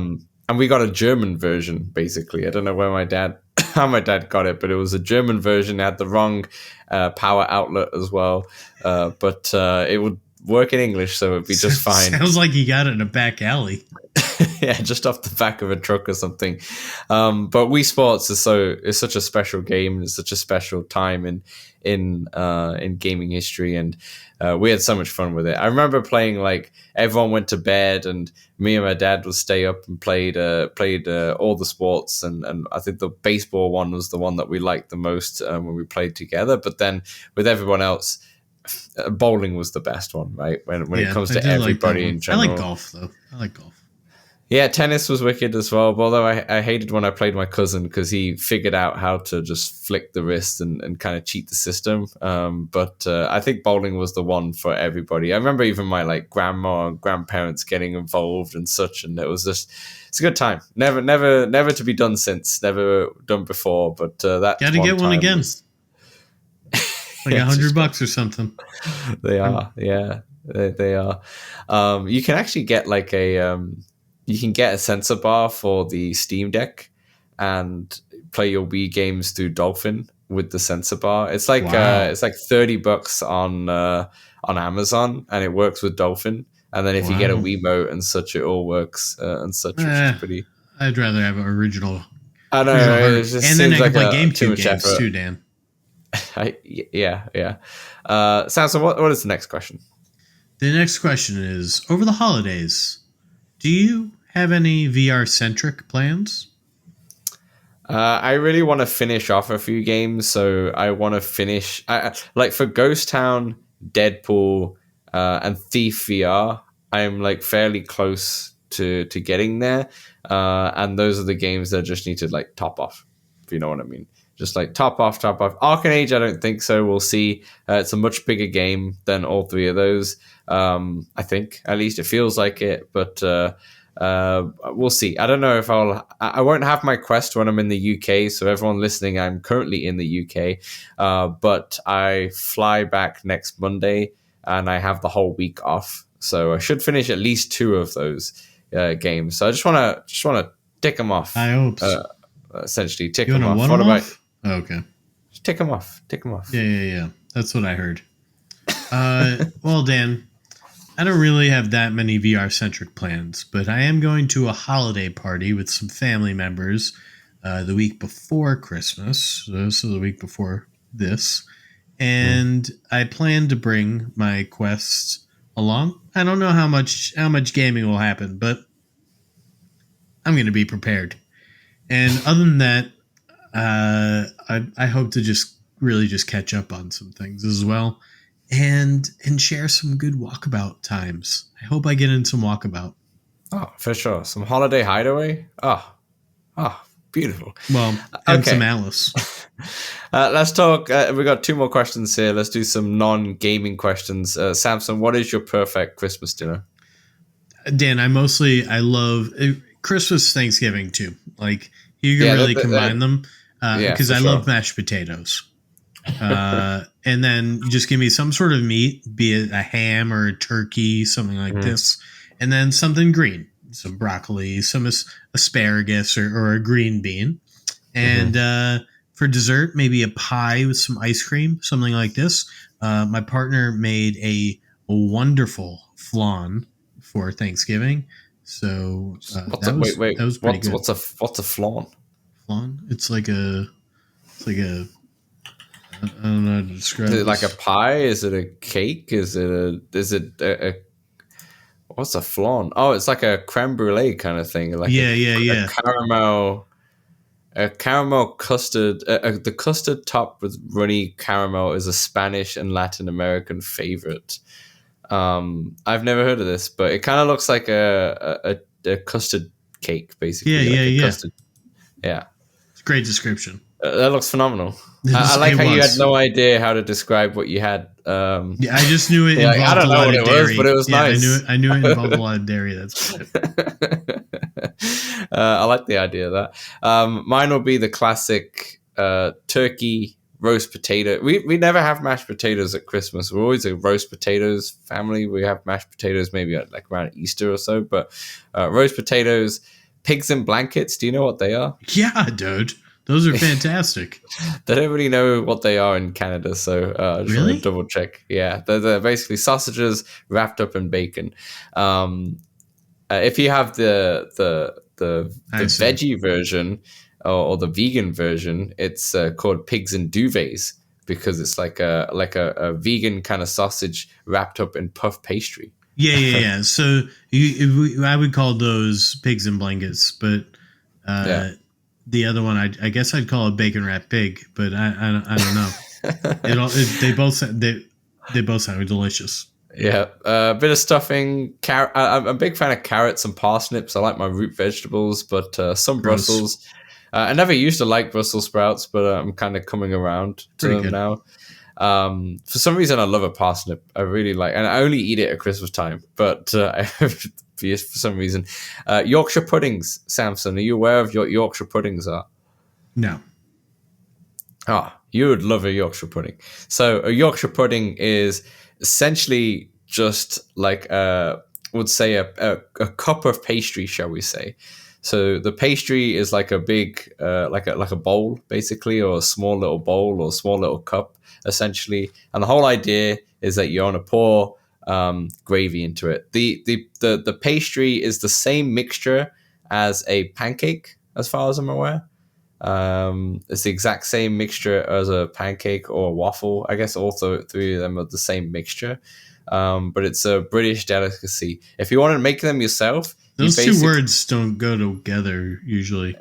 And we got a German version, basically. I don't know how my dad got it, but it was a German version. It had the wrong power outlet as well, but it would work in English, so it'd be just fine. Sounds like you got it in a back alley. Yeah, just off the back of a truck or something. But Wii Sports is such a special game. It's such a special time in gaming history, and we had so much fun with it. I remember playing, like, everyone went to bed, and me and my dad would stay up and played all the sports, and I think the baseball one was the one that we liked the most when we played together. But then with everyone else, bowling was the best one, right? When it comes to everybody in general. I like golf, though. I like golf. Yeah, tennis was wicked as well. Although I hated when I played my cousin because he figured out how to just flick the wrist and kind of cheat the system. But I think bowling was the one for everybody. I remember even my like grandma and grandparents getting involved and such, and it's a good time. Never to be done since. Never done before. But that gotta get one again. Like $100 or something. They are, yeah, they are. You can actually get like you can get a sensor bar for the Steam Deck and play your Wii games through Dolphin with the sensor bar. It's like it's like $30 on Amazon, and it works with Dolphin. And then if you get a Wiimote and such, it all works and such. Which is pretty. I'd rather have an original. I know, it just and then I seems can like play GameCube games effort. too, Dan. Yeah. Samson, what is the next question? The next question is: over the holidays, do you have any VR-centric plans? I really want to finish off a few games, so I want to finish like for Ghost Town, Deadpool, and Thief VR. I'm like fairly close to getting there, and those are the games that I just need to like top off, if you know what I mean. Just like top off. Arken Age, I don't think so. We'll see. It's a much bigger game than all three of those. I think, at least it feels like it, but we'll see. I don't know if I won't have my Quest when I'm in the UK. So everyone listening, I'm currently in the UK, but I fly back next Monday and I have the whole week off. So I should finish at least 2 of those games. So I just want to tick them off. I hope so. Essentially, tick you them off. What about? Oh, okay. Just tick them off. Yeah. That's what I heard. Well, Dan, I don't really have that many VR-centric plans, but I am going to a holiday party with some family members the week before Christmas, so the week before this, and I plan to bring my Quest along. I don't know how much gaming will happen, but I'm going to be prepared. And other than that, I hope to just catch up on some things as well, and share some good Walkabout times. I hope I get in some Walkabout. Oh, for sure. Some Holiday Hideaway. Oh, beautiful. Well, and some Alice. Let's talk. We got 2 more questions here. Let's do some non-gaming questions. Samson, what is your perfect Christmas dinner? Dan, I love Christmas, Thanksgiving too. Like you can really combine them because I love mashed potatoes. And then just give me some sort of meat, be it a ham or a turkey, something like this, and then something green, some broccoli, some asparagus or a green bean, and for dessert maybe a pie with some ice cream, something like this. My partner made a wonderful flan for Thanksgiving. So that was pretty good. What's a flan? Flan? It's like a I don't know how to describe. Is it like a pie? Is it a cake? Is it a what's a flan? Oh, it's like a creme brulee kind of thing. Like a caramel custard. The custard topped with runny caramel is a Spanish and Latin American favorite. I've never heard of this, but it kind of looks like a custard cake, basically. Yeah. Custard. Yeah. great description. That looks phenomenal. I like how you had no idea how to describe what you had. Yeah, I just knew it involved I don't know a lot what of it dairy. was, but it was nice. I knew it involved a lot of dairy. That's good. I like the idea of that. Mine will be the classic turkey roast potato. We never have mashed potatoes at Christmas. We're always a roast potatoes family. We have mashed potatoes maybe like around Easter or so, but roast potatoes, pigs in blankets. Do you know what they are? Yeah, dude. Those are fantastic. They don't really know what they are in Canada, so I just want to double check. Yeah, they're basically sausages wrapped up in bacon. If you have the veggie version or the vegan version, it's called pigs in duvets because it's like a vegan kind of sausage wrapped up in puff pastry. Yeah. So I would call those pigs in blankets, but the other one, I guess I'd call it bacon wrapped pig, but I don't know. They both sound delicious. Yeah, a bit of stuffing. I'm a big fan of carrots and parsnips. I like my root vegetables, but some Brussels. I never used to like Brussels sprouts, but I'm kind of coming around to them now. For some reason, I love a parsnip. I really like, and I only eat it at Christmas time. But for some reason, Yorkshire puddings. Samson, are you aware of what Yorkshire puddings are? No. You would love a Yorkshire pudding. So a Yorkshire pudding is essentially just like would say a cup of pastry, shall we say? So the pastry is like a big like a bowl basically, or a small little bowl or a small little cup essentially. And the whole idea is that you want to pour gravy into it. The pastry is the same mixture as a pancake, as far as I'm aware. It's the exact same mixture as a pancake or a waffle. I guess also three of them are the same mixture. But it's a British delicacy. If you want to make them yourself, those two words don't go together usually.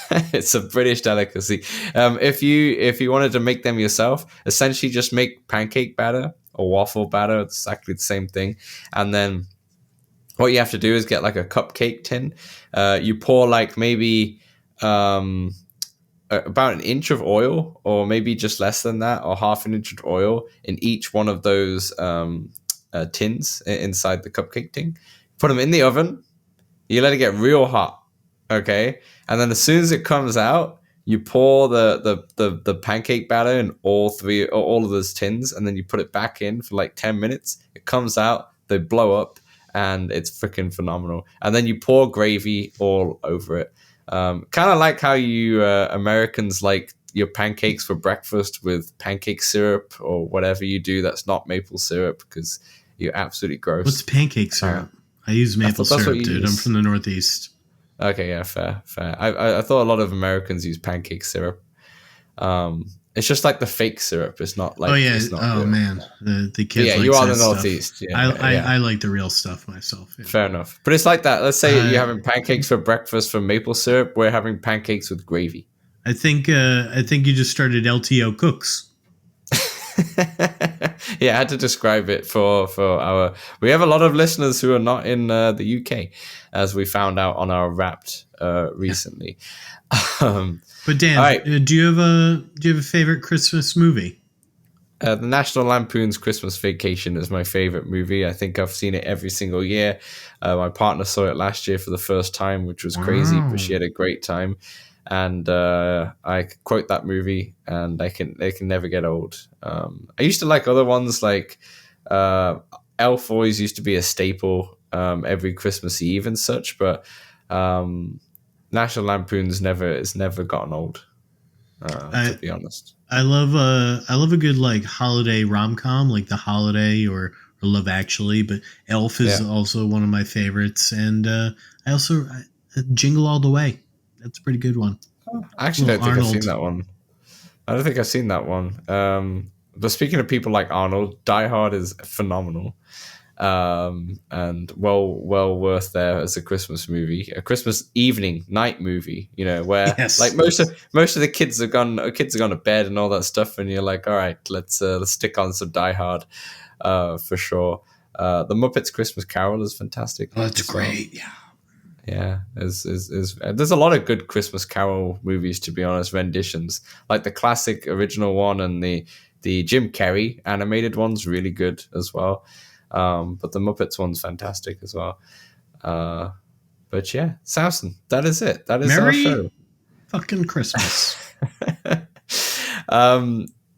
It's a British delicacy. If you wanted to make them yourself, essentially just make pancake batter or waffle batter. It's exactly the same thing. And then what you have to do is get like a cupcake tin. You pour like maybe about an inch of oil, or maybe just less than that, or half an inch of oil in each one of those tins inside the cupcake tin. Put them in the oven. You let it get real hot, okay? And then as soon as it comes out, you pour the pancake batter in all of those tins, and then you put it back in for like 10 minutes. It comes out, they blow up, and it's freaking phenomenal. And then you pour gravy all over it. Kind of like how you Americans like your pancakes for breakfast with pancake syrup or whatever you do that's not maple syrup, because you're absolutely gross. What's pancake syrup? I use maple syrup, dude. I'm from the Northeast. Okay, yeah, fair. I thought a lot of Americans use pancake syrup. It's just like the fake syrup. It's not like. Oh yeah. It's not real. Man, the kids. Yeah, like you are the stuff. Northeast. Yeah, I like the real stuff myself. Yeah. Fair enough, but it's like that. Let's say you're having pancakes for breakfast from maple syrup. We're having pancakes with gravy. I think you just started LTO Cooks. Yeah, I had to describe it for our. We have a lot of listeners who are not in the UK, as we found out on our Wrapped recently. But Dan, right. do you have a favorite Christmas movie? The National Lampoon's Christmas Vacation is my favorite movie. I think I've seen it every single year. My partner saw it last year for the first time, which was crazy, but she had a great time. And I quote that movie, and they can never get old. I used to like other ones, like Elf always used to be a staple every Christmas Eve and such, but National Lampoon's never gotten old. To be honest, I love a good like holiday rom-com, like The Holiday or Love Actually, but Elf is also one of my favorites, and I also Jingle All the Way. That's a pretty good one. I actually don't think I've seen that one. I don't think I've seen that one. But speaking of people like Arnold, Die Hard is phenomenal, and well worth there as a Christmas movie, a Christmas night movie. You know, where like most of the kids are gone to bed and all that stuff, and you're like, all right, let's stick on some Die Hard, for sure. The Muppets Christmas Carol is fantastic. Oh, that's great. Yeah. Yeah, there's a lot of good Christmas Carol movies, to be honest, renditions. Like the classic original one and the Jim Carrey animated one's really good as well. But the Muppets one's fantastic as well. But yeah, Samson, that is it. That is our show. Fucking Christmas.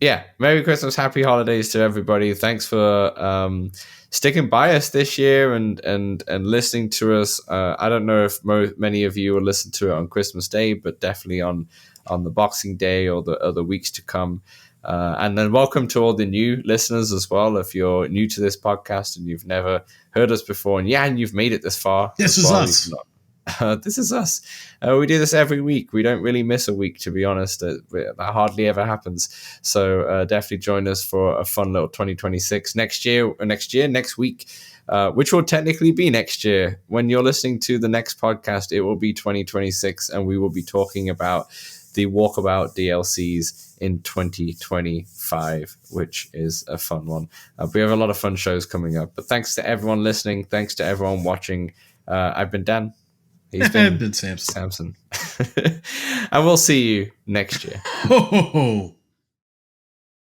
Yeah, Merry Christmas, Happy Holidays to everybody. Thanks for sticking by us this year and listening to us. I don't know if many of you will listen to it on Christmas Day, but definitely on the Boxing Day or the weeks to come. And then welcome to all the new listeners as well. If you're new to this podcast and you've never heard us before, and you've made it this far. This is us. This is us. We do this every week. We don't really miss a week, to be honest. That hardly ever happens. So definitely join us for a fun little 2026 next week, which will technically be next year. When you're listening to the next podcast, it will be 2026, and we will be talking about the Walkabout DLCs in 2025, which is a fun one. We have a lot of fun shows coming up. But thanks to everyone listening. Thanks to everyone watching. I've been Dan. He's been Samson. And we'll see you next year. Ho, ho, ho.